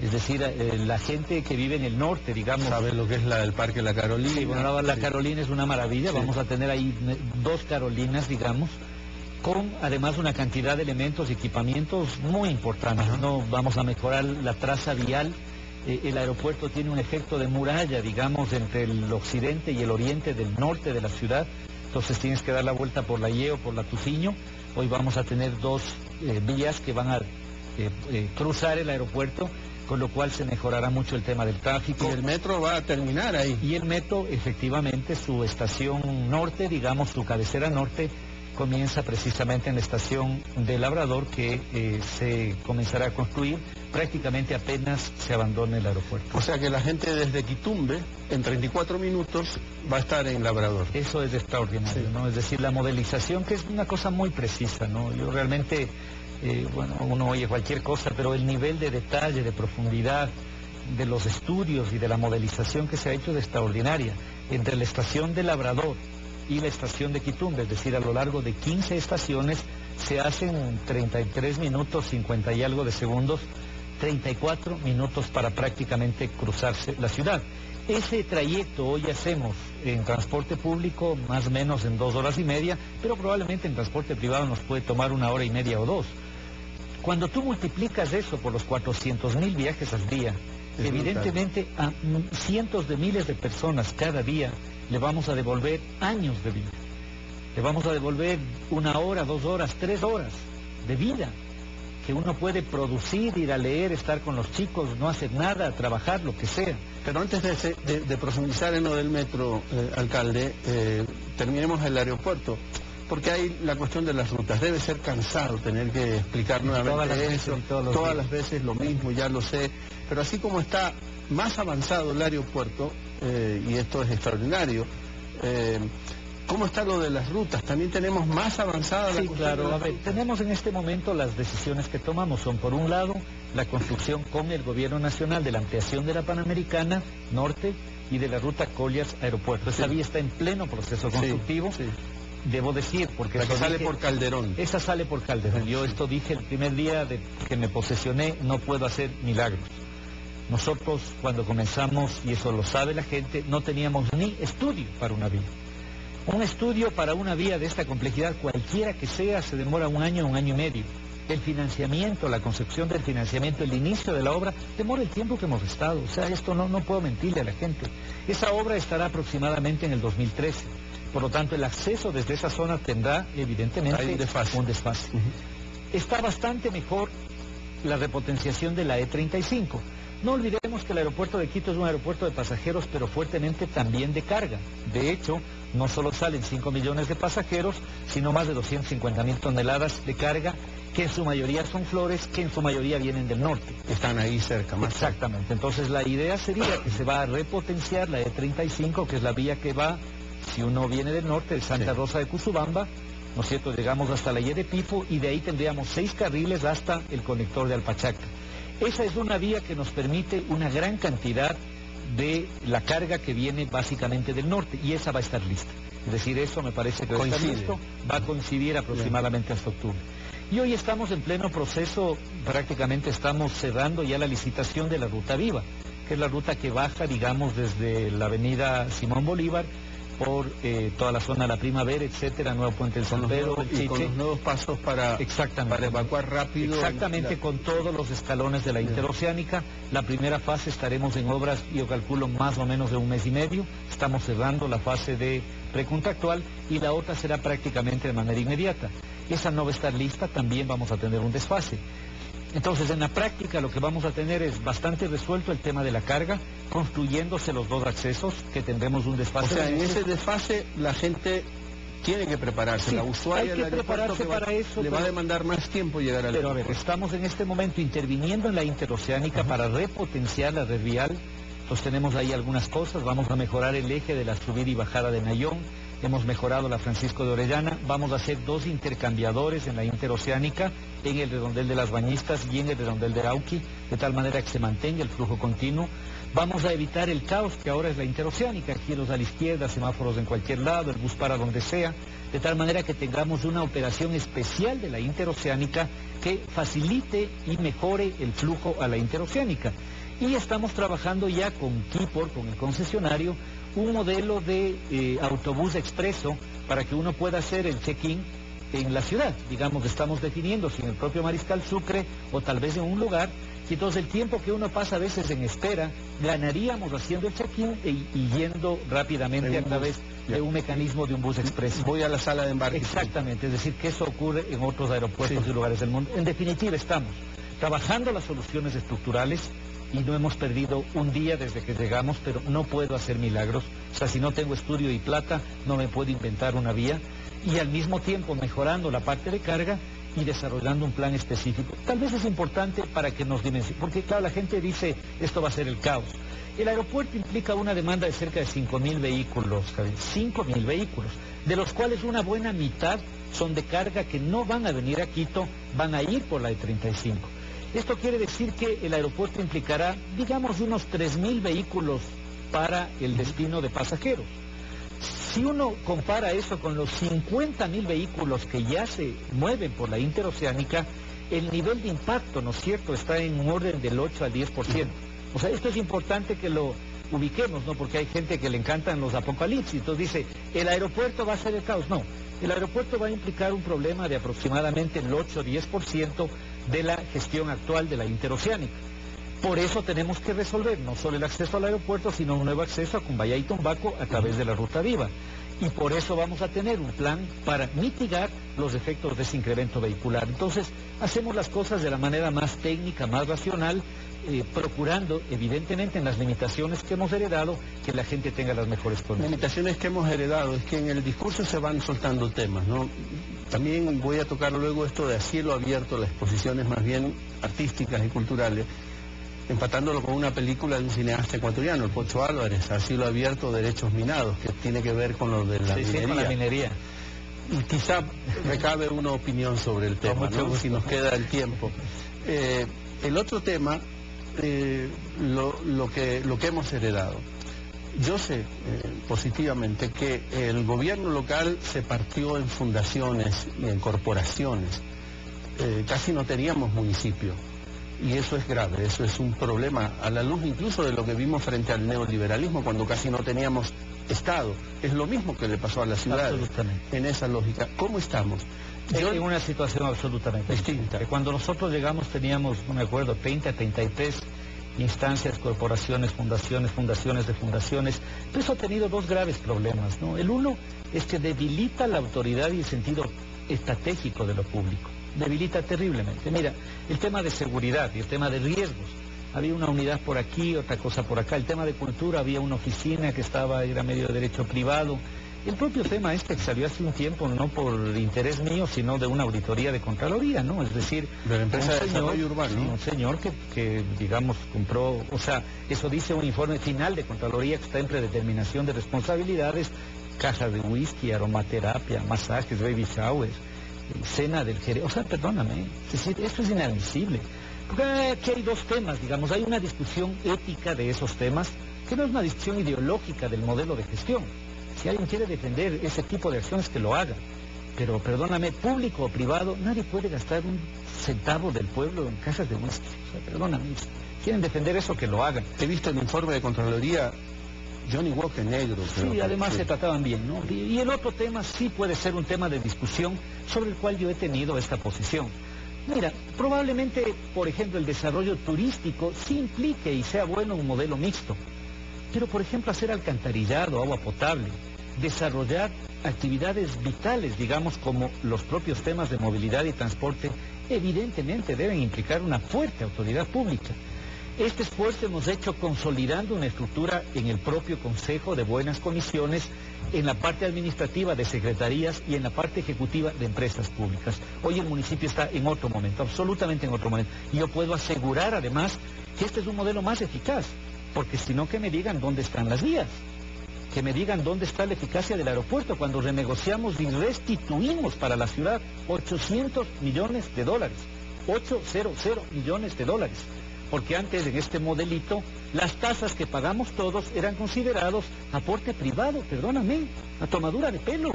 Es decir, la gente que vive en el norte, digamos... ¿Sabe lo que es el Parque La Carolina? Sí, bueno, la Carolina es una maravilla, vamos a tener ahí 2 Carolinas, digamos, con además una cantidad de elementos y equipamientos muy importantes, ¿no? Vamos a mejorar la traza vial, el aeropuerto tiene un efecto de muralla, digamos, entre el occidente y el oriente del norte de la ciudad, entonces tienes que dar la vuelta por la Ye o por la Tuciño. Hoy vamos a tener dos vías que van a cruzar el aeropuerto, con lo cual se mejorará mucho el tema del tráfico. Y el metro va a terminar ahí. Y el metro, efectivamente, su estación norte, digamos su cabecera norte, comienza precisamente en la estación de Labrador, que se comenzará a construir prácticamente apenas se abandone el aeropuerto. O sea que la gente desde Quitumbe, en 34 minutos, va a estar en Labrador. Eso es extraordinario, ¿no? Es decir, la modelización, que es una cosa muy precisa, ¿no? Yo realmente, bueno, uno oye cualquier cosa, pero el nivel de detalle, de profundidad, de los estudios y de la modelización que se ha hecho es extraordinaria. Entre la estación de Labrador y la estación de Quitumbe, es decir, a lo largo de 15 estaciones, se hacen 33 minutos, 50 y algo de segundos, 34 minutos para prácticamente cruzarse la ciudad. Ese trayecto hoy hacemos en transporte público más o menos en 2 horas y media, pero probablemente en transporte privado nos puede tomar 1 hora y media o 2. Cuando tú multiplicas eso por los 400.000 viajes al día, evidentemente a cientos de miles de personas cada día le vamos a devolver años de vida. Le vamos a devolver 1 hora, 2 horas, 3 horas de vida que uno puede producir, ir a leer, estar con los chicos, no hacer nada, trabajar, lo que sea. Pero antes de profundizar en lo del metro, alcalde, terminemos el aeropuerto, porque hay la cuestión de las rutas. Debe ser cansado tener que explicar nuevamente eso, todas las veces lo mismo, ya lo sé, pero así como está más avanzado el aeropuerto, y esto es extraordinario, ¿cómo está lo de las rutas? ¿También tenemos más avanzada la cuestión? Sí, claro. A ver, tenemos en este momento las decisiones que tomamos. Son, por un lado, la construcción con el gobierno nacional de la ampliación de la Panamericana Norte y de la ruta Colliers-Aeropuerto. Esa vía está en pleno proceso constructivo. Sí. Debo decir, porque la que sale por Calderón. Esa sale por Calderón. Yo esto dije el primer día de que me posesioné, no puedo hacer milagros. Nosotros, cuando comenzamos, y eso lo sabe la gente, no teníamos ni estudio para una vía. Un estudio para una vía de esta complejidad, cualquiera que sea, se demora 1 año, 1 año y medio. El financiamiento, la concepción del financiamiento, el inicio de la obra, demora el tiempo que hemos estado. O sea, esto no puedo mentirle a la gente. Esa obra estará aproximadamente en el 2013. Por lo tanto, el acceso desde esa zona tendrá, evidentemente, un desfase. Está bastante mejor la repotenciación de la E35. No olvidemos que el aeropuerto de Quito es un aeropuerto de pasajeros, pero fuertemente también de carga. De hecho, no solo salen 5 millones de pasajeros, sino más de 250.000 toneladas de carga, que en su mayoría son flores, que en su mayoría vienen del norte. Están ahí cerca, más exactamente. Cerca. Entonces la idea sería que se va a repotenciar la E35, que es la vía que va, si uno viene del norte, de Santa Rosa de Cuzubamba, ¿no es cierto? Llegamos hasta la Ye de Pipo y de ahí tendríamos 6 carriles hasta el conector de Alpachaca. Esa es una vía que nos permite una gran cantidad de la carga que viene básicamente del norte, y esa va a estar lista. Es decir, eso me parece que está listo, va a coincidir aproximadamente hasta octubre. Y hoy estamos en pleno proceso, prácticamente estamos cerrando ya la licitación de la ruta Viva, que es la ruta que baja, digamos, desde la avenida Simón Bolívar, por toda la zona de la Primavera, etcétera, Nuevo Puente del San Pedro, el Chiche. Y con los nuevos pasos para evacuar rápido. Exactamente, con todos los escalones de la interoceánica. La primera fase estaremos en obras, yo calculo, más o menos de 1 mes y medio. Estamos cerrando la fase de precontractual y la otra será prácticamente de manera inmediata. Esa no va a estar lista, también vamos a tener un desfase. Entonces, en la práctica lo que vamos a tener es bastante resuelto el tema de la carga, construyéndose los 2 accesos, que tendremos un desfase. O sea, en ese desfase la gente tiene que prepararse, sí, la usuaria hay que prepararse para eso. Le va a demandar más tiempo llegar al aeropuerto. Pero a ver, estamos en este momento interviniendo en la interoceánica para repotenciar la red vial. Entonces tenemos ahí algunas cosas, vamos a mejorar el eje de la subida y bajada de Nayón, hemos mejorado la Francisco de Orellana, vamos a hacer 2 intercambiadores en la interoceánica, en el redondel de las Bañistas y en el redondel de Arauqui, de tal manera que se mantenga el flujo continuo. Vamos a evitar el caos que ahora es la interoceánica, giros a la izquierda, semáforos en cualquier lado, el bus para donde sea, de tal manera que tengamos una operación especial de la interoceánica que facilite y mejore el flujo a la interoceánica. Y estamos trabajando ya con Kipor, con el concesionario, un modelo de autobús expreso para que uno pueda hacer el check-in en la ciudad. Digamos, estamos definiendo si en el propio Mariscal Sucre o tal vez en un lugar, y entonces el tiempo que uno pasa a veces en espera, ganaríamos haciendo el check-in y yendo rápidamente a través de un mecanismo de un bus expreso. Voy a la sala de embarque. Exactamente, es decir, que eso ocurre en otros aeropuertos y lugares del mundo. En definitiva, estamos trabajando las soluciones estructurales y no hemos perdido un día desde que llegamos, pero no puedo hacer milagros. O sea, si no tengo estudio y plata, no me puedo inventar una vía. Y al mismo tiempo mejorando la parte de carga y desarrollando un plan específico. Tal vez es importante para que nos dimensionemos, porque claro, la gente dice, esto va a ser el caos. El aeropuerto implica una demanda de cerca de 5.000 vehículos, 5.000 vehículos, de los cuales una buena mitad son de carga que no van a venir a Quito, van a ir por la E35. Esto quiere decir que el aeropuerto implicará, digamos, unos 3.000 vehículos para el destino de pasajeros. Si uno compara eso con los 50.000 vehículos que ya se mueven por la interoceánica, el nivel de impacto, ¿no es cierto?, está en un orden del 8 al 10%. O sea, esto es importante que lo ubiquemos, ¿no?, porque hay gente que le encantan los apocalipsis. Entonces dice, el aeropuerto va a ser el caos. No, el aeropuerto va a implicar un problema de aproximadamente el 8 o 10% de la gestión actual de la interoceánica. Por eso tenemos que resolver no solo el acceso al aeropuerto, sino un nuevo acceso a Cumbayá y Tumbaco a través de la Ruta Viva. Y por eso vamos a tener un plan para mitigar los efectos de ese incremento vehicular. Entonces, hacemos las cosas de la manera más técnica, más racional, procurando, evidentemente, en las limitaciones que hemos heredado, que la gente tenga las mejores condiciones. Limitaciones que hemos heredado, es que en el discurso se van soltando temas, ¿no? También voy a tocar luego esto de a cielo abierto, las exposiciones más bien artísticas y culturales, empatándolo con una película de un cineasta ecuatoriano, el Pocho Álvarez, a cielo abierto, derechos minados, que tiene que ver con lo de la minería. Sí, con la minería. Y quizá recabe una opinión sobre el tema, ¿no?, si nos queda el tiempo. El otro tema, lo que hemos heredado. Yo sé positivamente que el gobierno local se partió en fundaciones y en corporaciones. Casi no teníamos municipio. Y eso es grave, eso es un problema a la luz incluso de lo que vimos frente al neoliberalismo cuando casi no teníamos Estado. Es lo mismo que le pasó a la ciudad en esa lógica. ¿Cómo estamos? En una situación absolutamente distinta. Cuando nosotros llegamos teníamos, no me acuerdo, 30, 33 instancias, corporaciones, fundaciones de fundaciones. Pero eso ha tenido dos graves problemas, ¿no? El uno es que debilita la autoridad y el sentido estratégico de lo público. Debilita terriblemente. Mira, el tema de seguridad y el tema de riesgos. Había una unidad por aquí, otra cosa por acá. El tema de cultura, había una oficina que era medio de derecho privado. El propio tema que salió hace un tiempo, no por interés mío, sino de una auditoría de Contraloría, ¿no? Es decir, de la empresa de desarrollo urbano, ¿no? Un señor que, digamos, compró, o sea, eso dice un informe final de Contraloría que está en predeterminación de responsabilidades, cajas de whisky, aromaterapia, masajes, baby showers, cena del gerente. O sea, perdóname, es decir, esto es inadmisible. Porque aquí hay dos temas, digamos, hay una discusión ética de esos temas, que no es una discusión ideológica del modelo de gestión. Si alguien quiere defender ese tipo de acciones, que lo haga. Pero, perdóname, público o privado, nadie puede gastar un centavo del pueblo en cajas de whisky. O sea, perdóname, quieren defender eso, que lo hagan. He visto el informe de Contraloría, Johnny Walker negro. Sí, además se trataban bien, ¿no? Y el otro tema sí puede ser un tema de discusión sobre el cual yo he tenido esta posición. Mira, probablemente, por ejemplo, el desarrollo turístico sí implique y sea bueno un modelo mixto. Pero, por ejemplo, hacer alcantarillado, agua potable, desarrollar actividades vitales, digamos, como los propios temas de movilidad y transporte, evidentemente deben implicar una fuerte autoridad pública. Este esfuerzo hemos hecho consolidando una estructura en el propio Consejo de Buenas Comisiones, en la parte administrativa de secretarías y en la parte ejecutiva de empresas públicas. Hoy el municipio está en otro momento, absolutamente en otro momento. Y yo puedo asegurar además que este es un modelo más eficaz, porque si no, que me digan dónde están las vías, que me digan dónde está la eficacia del aeropuerto cuando renegociamos y restituimos para la ciudad 800 millones de dólares, 800 millones de dólares. Porque antes, en este modelito, las tasas que pagamos todos eran considerados aporte privado, perdóname, a tomadura de pelo.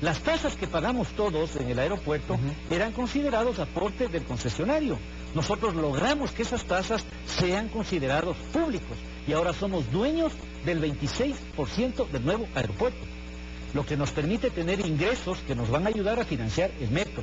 Las tasas que pagamos todos en el aeropuerto eran considerados aporte del concesionario. Nosotros logramos que esas tasas sean considerados públicos y ahora somos dueños del 26% del nuevo aeropuerto, lo que nos permite tener ingresos que nos van a ayudar a financiar el metro.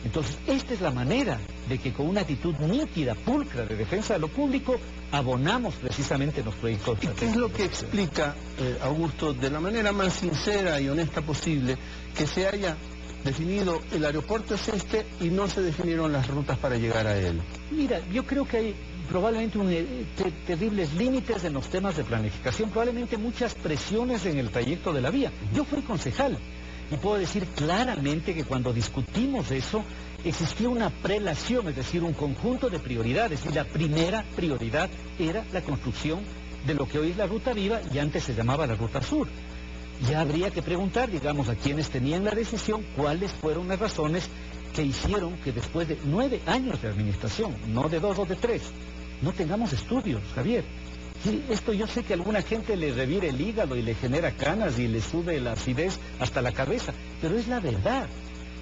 Entonces, esta es la manera de que con una actitud nítida, pulcra de defensa de lo público, abonamos precisamente los proyectos. ¿Y qué es lo que explica, Augusto, de la manera más sincera y honesta posible, que se haya definido el aeropuerto es este y no se definieron las rutas para llegar a él? Mira, yo creo que hay probablemente terribles límites en los temas de planificación, probablemente muchas presiones en el trayecto de la vía. Yo fui concejal y puedo decir claramente que cuando discutimos eso, existía una prelación, es decir, un conjunto de prioridades, y la primera prioridad era la construcción de lo que hoy es la Ruta Viva y antes se llamaba la Ruta Sur. Ya habría que preguntar, digamos, a quienes tenían la decisión, cuáles fueron las razones que hicieron que después de 9 años de administración, no de 2 o de 3, no tengamos estudios, Javier. Sí, esto yo sé que a alguna gente le revira el hígado y le genera canas y le sube la acidez hasta la cabeza, pero es la verdad.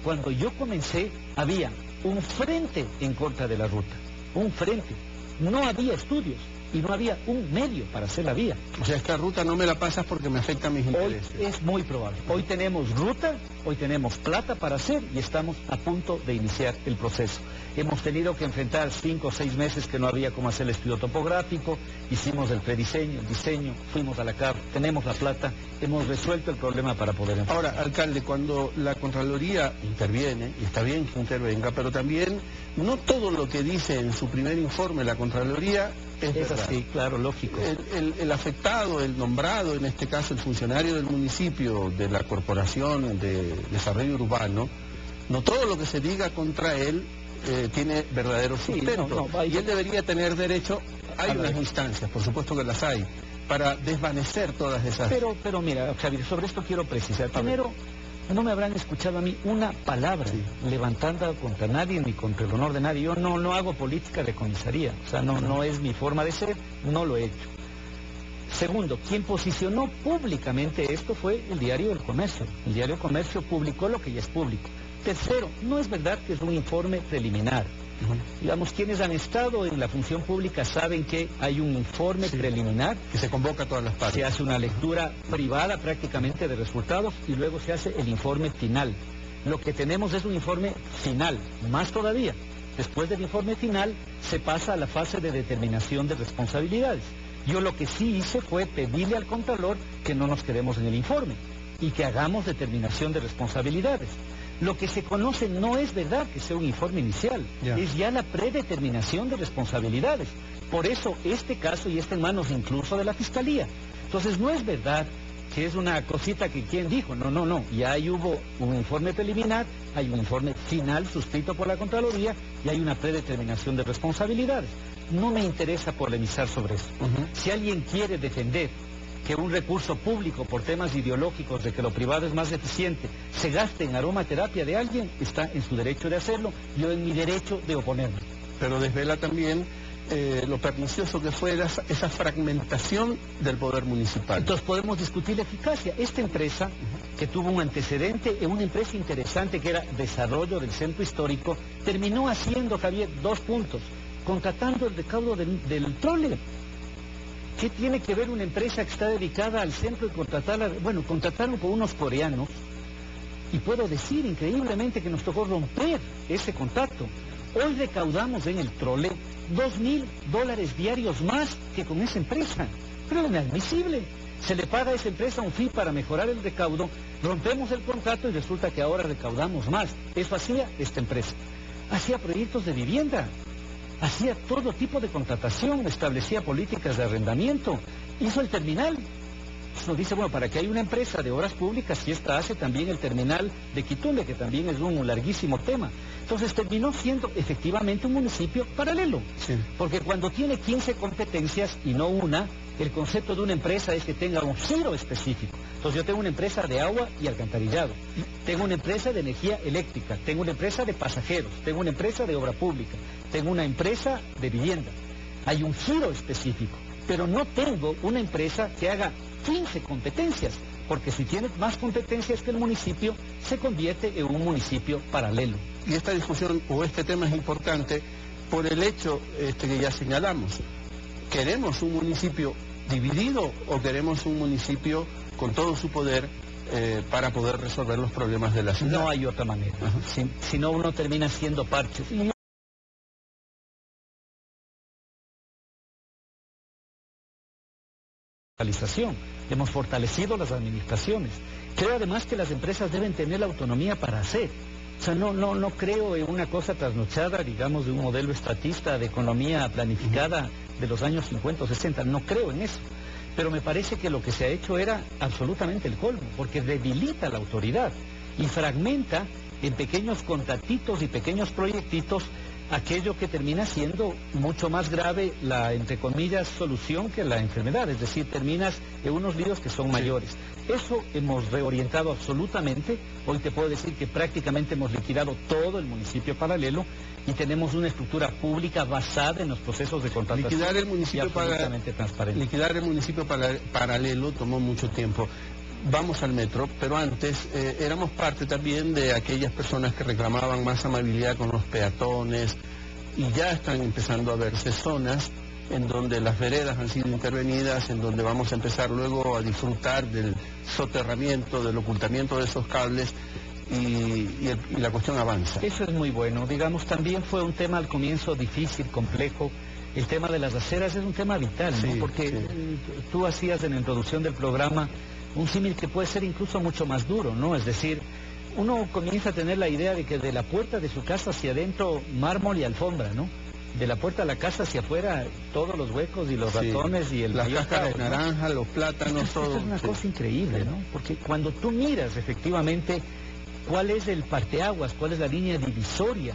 Cuando yo comencé, había un frente en contra de la ruta, un frente. No había estudios y no había un medio para hacer la vía. O sea, esta ruta no me la pasas porque me afecta a mis intereses. Hoy es muy probable. Hoy tenemos ruta, hoy tenemos plata para hacer y estamos a punto de iniciar el proceso. Hemos tenido que enfrentar 5 o 6 meses que no había cómo hacer el estudio topográfico, hicimos el prediseño, el diseño, fuimos a la CAR, tenemos la plata, hemos resuelto el problema para poder enfrentar. Ahora, alcalde, cuando la Contraloría interviene, y está bien que intervenga, pero también no todo lo que dice en su primer informe la Contraloría es así, claro, lógico. El afectado, el nombrado, en este caso el funcionario del municipio, de la Corporación de Desarrollo Urbano, no todo lo que se diga contra él tiene verdadero sustento. Y él debería tener derecho, hay unas instancias, por supuesto que las hay, para desvanecer todas esas... Pero mira, Javier, sobre esto quiero precisar. Primero, no me habrán escuchado a mí una palabra levantando contra nadie ni contra el honor de nadie. Yo no hago política de comisaría, o sea, no es mi forma de ser, no lo he hecho. Segundo, quien posicionó públicamente esto fue el Diario del Comercio. El Diario del Comercio publicó lo que ya es público. Tercero, no es verdad que es un informe preliminar. Digamos, quienes han estado en la función pública saben que hay un informe preliminar. Que se convoca a todas las partes. Se hace una lectura privada prácticamente de resultados y luego se hace el informe final. Lo que tenemos es un informe final, más todavía. Después del informe final se pasa a la fase de determinación de responsabilidades. Yo lo que sí hice fue pedirle al Contralor que no nos quedemos en el informe y que hagamos determinación de responsabilidades. Lo que se conoce no es verdad que sea un informe inicial, es ya la predeterminación de responsabilidades. Por eso este caso ya está en manos incluso de la Fiscalía. Entonces no es verdad que es una cosita que quien dijo, no, ya ahí hubo un informe preliminar, hay un informe final suscrito por la Contraloría y hay una predeterminación de responsabilidades. No me interesa polemizar sobre eso. Si alguien quiere defender que un recurso público por temas ideológicos de que lo privado es más eficiente se gaste en aromaterapia de alguien, está en su derecho de hacerlo, yo en mi derecho de oponerme. Pero desvela también lo pernicioso que fue esa fragmentación del poder municipal. Entonces podemos discutir la eficacia. Esta empresa, que tuvo un antecedente, una empresa interesante que era desarrollo del centro histórico, terminó haciendo, Javier, 2 puntos, contratando el recaudo del trole. ¿Qué tiene que ver una empresa que está dedicada al centro y contratarla? Bueno, contrataron con unos coreanos y puedo decir increíblemente que nos tocó romper ese contrato. Hoy recaudamos en el trole $2.000 diarios más que con esa empresa. Pero es inadmisible. Se le paga a esa empresa un fee para mejorar el recaudo, rompemos el contrato y resulta que ahora recaudamos más. Eso hacía esta empresa. Hacía proyectos de vivienda. Hacía todo tipo de contratación, establecía políticas de arrendamiento, hizo el terminal. Nos dice, bueno, para que haya una empresa de obras públicas, y esta hace también el terminal de Quitumbe, que también es un larguísimo tema. Entonces terminó siendo efectivamente un municipio paralelo. Porque cuando tiene 15 competencias y no una, el concepto de una empresa es que tenga un giro específico. Entonces yo tengo una empresa de agua y alcantarillado, tengo una empresa de energía eléctrica, tengo una empresa de pasajeros, tengo una empresa de obra pública, tengo una empresa de vivienda. Hay un giro específico, pero no tengo una empresa que haga 15 competencias, porque si tiene más competencias que el municipio, se convierte en un municipio paralelo. Y esta discusión o este tema es importante por el hecho que ya señalamos. ¿Queremos un municipio dividido o queremos un municipio con todo su poder para poder resolver los problemas de la ciudad. No hay otra manera. Si no, uno termina haciendo parches. Hemos fortalecido las administraciones. Creo además que las empresas deben tener la autonomía para hacer. O sea, no creo en una cosa trasnochada, digamos, de un modelo estatista de economía planificada de los años 50 o 60. No creo en eso. Pero me parece que lo que se ha hecho era absolutamente el colmo, porque debilita la autoridad y fragmenta en pequeños contratitos y pequeños proyectitos aquello que termina siendo mucho más grave la, entre comillas, solución que la enfermedad. Es decir, terminas en unos líos que son mayores. Eso hemos reorientado absolutamente. Hoy te puedo decir que prácticamente hemos liquidado todo el municipio paralelo y tenemos una estructura pública basada en los procesos de contratación. Liquidar el municipio transparente. Liquidar el municipio paralelo tomó mucho tiempo. Vamos al metro, pero antes éramos parte también de aquellas personas que reclamaban más amabilidad con los peatones y ya están empezando a verse zonas en donde las veredas han sido intervenidas, en donde vamos a empezar luego a disfrutar del soterramiento, del ocultamiento de esos cables y la cuestión avanza. Eso es muy bueno. Digamos, también fue un tema al comienzo difícil, complejo. El tema de las aceras es un tema vital, ¿no? Porque tú hacías en la introducción del programa un símil que puede ser incluso mucho más duro, ¿no? Es decir, uno comienza a tener la idea de que de la puerta de su casa hacia adentro, mármol y alfombra, ¿no? De la puerta a la casa hacia afuera, todos los huecos y los ratones y las cáscaras de naranja, los plátanos, todo. Esto es una cosa increíble, ¿no? Porque cuando tú miras efectivamente cuál es el parteaguas, cuál es la línea divisoria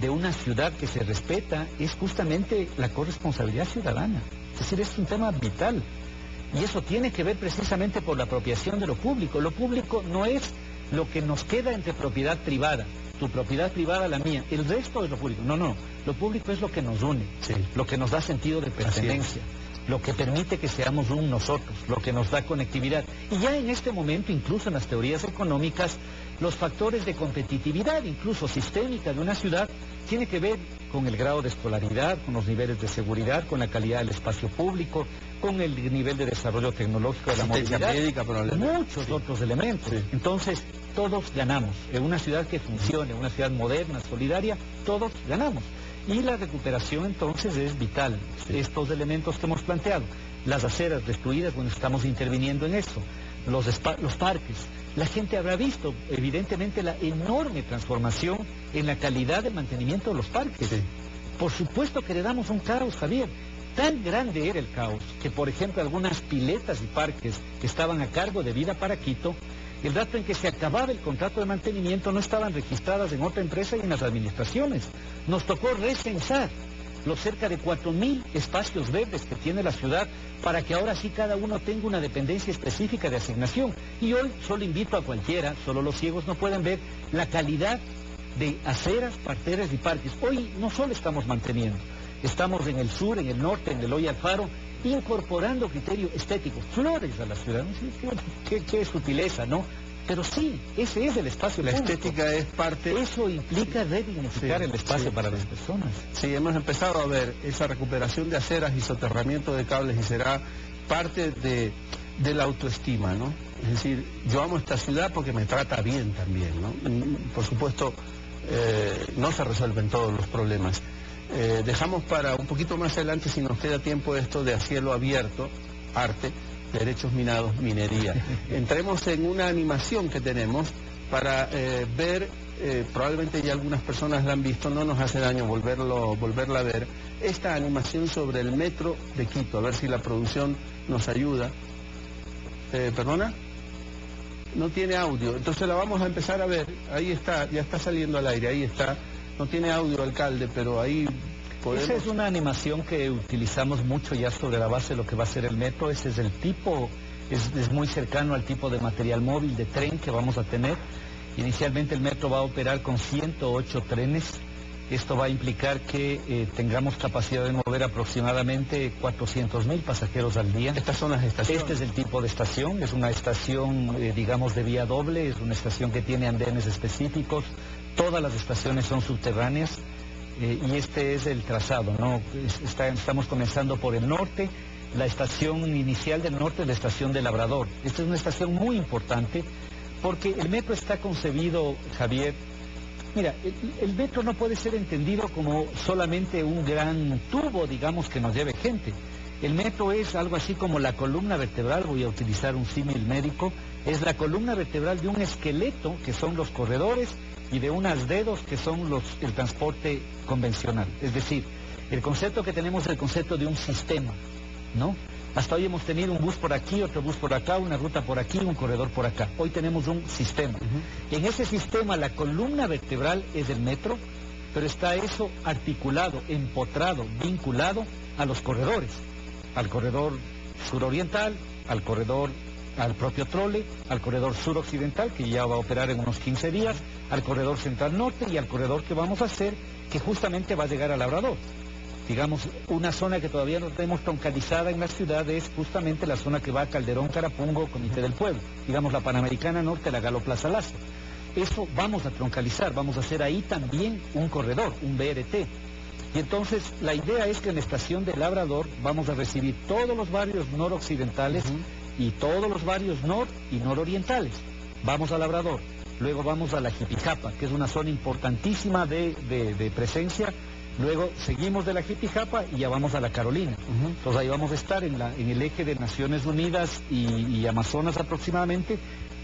de una ciudad que se respeta, es justamente la corresponsabilidad ciudadana. Es decir, es un tema vital. Y eso tiene que ver precisamente por la apropiación de lo público. Lo público no es lo que nos queda entre propiedad privada. Tu propiedad privada, la mía. El resto es lo público. No. Lo público es lo que nos une, lo que nos da sentido de pertenencia, lo que permite que seamos un nosotros, lo que nos da conectividad. Y ya en este momento, incluso en las teorías económicas, los factores de competitividad, incluso sistémica de una ciudad, tiene que ver con el grado de escolaridad, con los niveles de seguridad, con la calidad del espacio público, con el nivel de desarrollo tecnológico de la movilidad, médica, muchos otros elementos. Entonces, todos ganamos. En una ciudad que funcione, una ciudad moderna, solidaria, todos ganamos. Y la recuperación entonces es vital. Estos elementos que hemos planteado, las aceras destruidas, bueno, estamos interviniendo en eso. Los parques. La gente habrá visto, evidentemente, la enorme transformación en la calidad de mantenimiento de los parques. Por supuesto que heredamos un caos, Javier. Tan grande era el caos que, por ejemplo, algunas piletas y parques que estaban a cargo de Vida para Quito, el rato en que se acababa el contrato de mantenimiento no estaban registradas en otra empresa y en las administraciones. Nos tocó recensar los cerca de 4.000 espacios verdes que tiene la ciudad para que ahora sí cada uno tenga una dependencia específica de asignación. Y hoy solo invito a cualquiera, solo los ciegos no pueden ver la calidad de aceras, parteras y parques. Hoy no solo estamos manteniendo, estamos en el sur, en el norte, en Eloy Alfaro, incorporando criterio estético, flores a la ciudad. Qué sutileza, ¿no? Pero sí, ese es el espacio La público. Estética es parte... Eso implica redignificar el espacio para las personas. Sí, hemos empezado a ver esa recuperación de aceras y soterramiento de cables y será parte de la autoestima, ¿no? Es decir, yo amo esta ciudad porque me trata bien también, ¿no? Por supuesto, no se resuelven todos los problemas. Dejamos para un poquito más adelante, si nos queda tiempo, esto de a cielo abierto, arte, derechos minados, minería. Entremos en una animación que tenemos para ver, probablemente ya algunas personas la han visto, no nos hace daño volverla a ver, esta animación sobre el metro de Quito, a ver si la producción nos ayuda. ¿Perdona? No tiene audio, entonces la vamos a empezar a ver, ahí está, ya está saliendo al aire, ahí está. No tiene audio, alcalde, pero ahí podemos... Esa es una animación que utilizamos mucho ya sobre la base de lo que va a ser el metro. Ese es el tipo, es muy cercano al tipo de material móvil de tren que vamos a tener. Inicialmente el metro va a operar con 108 trenes. Esto va a implicar que tengamos capacidad de mover aproximadamente 400.000 pasajeros al día. Estas son las estaciones. Este es el tipo de estación, es una estación, digamos, de vía doble, es una estación que tiene andenes específicos. Todas las estaciones son subterráneas y este es el trazado, ¿no? Estamos comenzando por el norte La estación inicial del norte es la estación de Labrador. Esta es una estación muy importante porque el metro está concebido, Javier. Mira, el metro no puede ser entendido como solamente un gran tubo, digamos, que nos lleve gente. El metro es algo así como la columna vertebral, voy a utilizar un símil médico, es la columna vertebral de un esqueleto, que son los corredores, y de unos dedos, que son el transporte convencional. Es decir, el concepto que tenemos es el concepto de un sistema, ¿no? Hasta hoy hemos tenido un bus por aquí, otro bus por acá, una ruta por aquí, un corredor por acá. Hoy tenemos un sistema. En ese sistema la columna vertebral es el metro, pero está eso articulado, empotrado, vinculado a los corredores. Al corredor suroriental, al propio trole, al corredor suroccidental, que ya va a operar en unos 15 días, al corredor central norte y al corredor que vamos a hacer, que justamente va a llegar a Labrador. Digamos, una zona que todavía no tenemos troncalizada en la ciudad es justamente la zona que va a Calderón, Carapungo, Comité del Pueblo. Digamos, la Panamericana Norte, la Galo Plaza Lazo. Eso vamos a troncalizar, vamos a hacer ahí también un corredor, un BRT. Y entonces la idea es que en la estación de Labrador vamos a recibir todos los barrios noroccidentales y todos los barrios nor y nororientales. Vamos a Labrador, luego vamos a la Jipijapa, que es una zona importantísima de presencia. Luego seguimos de la Jipijapa y ya vamos a la Carolina. Entonces ahí vamos a estar en el eje de Naciones Unidas y Amazonas aproximadamente.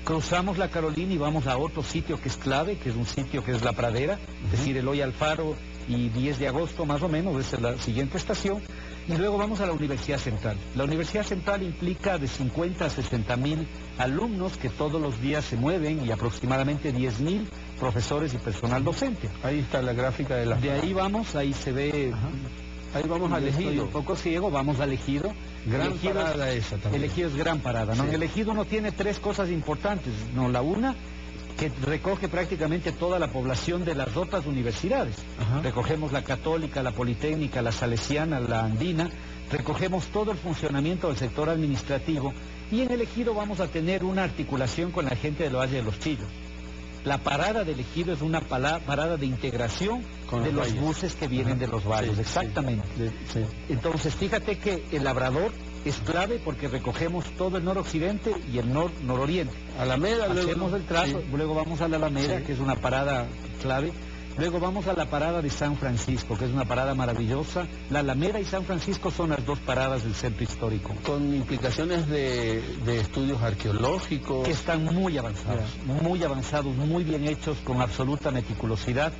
Cruzamos la Carolina y vamos a otro sitio que es clave, que es un sitio que es La Pradera, es decir, Eloy Alfaro y 10 de agosto más o menos, esa es la siguiente estación. Y luego vamos a la Universidad Central. La Universidad Central implica de 50 a 60.000 alumnos que todos los días se mueven y aproximadamente 10.000 profesores y personal docente. Ahí está la gráfica de la... De ahí vamos, ahí se ve... Ahí vamos al Ejido. Un poco ciego, vamos al Ejido. Gran parada esa también. El Ejido es gran parada, ¿no? Sí. El Ejido no tiene tres cosas importantes, ¿no? La una, que recoge prácticamente toda la población de las otras universidades. Recogemos la Católica, la Politécnica, la Salesiana, la Andina, recogemos todo el funcionamiento del sector administrativo y en el Ejido vamos a tener una articulación con la gente del Valle de los Chillos. La parada del Ejido es una parada de integración de los buses que vienen de los valles, exactamente. Sí. Entonces, fíjate que el Labrador es clave porque recogemos todo el noroccidente y el nororiente. Alameda, hacemos el trazo, luego vamos a la Alameda, que es una parada clave. Luego vamos a la parada de San Francisco, que es una parada maravillosa. La Alameda y San Francisco son las dos paradas del centro histórico. Con implicaciones de estudios arqueológicos. Que están muy avanzados, muy bien hechos, con absoluta meticulosidad.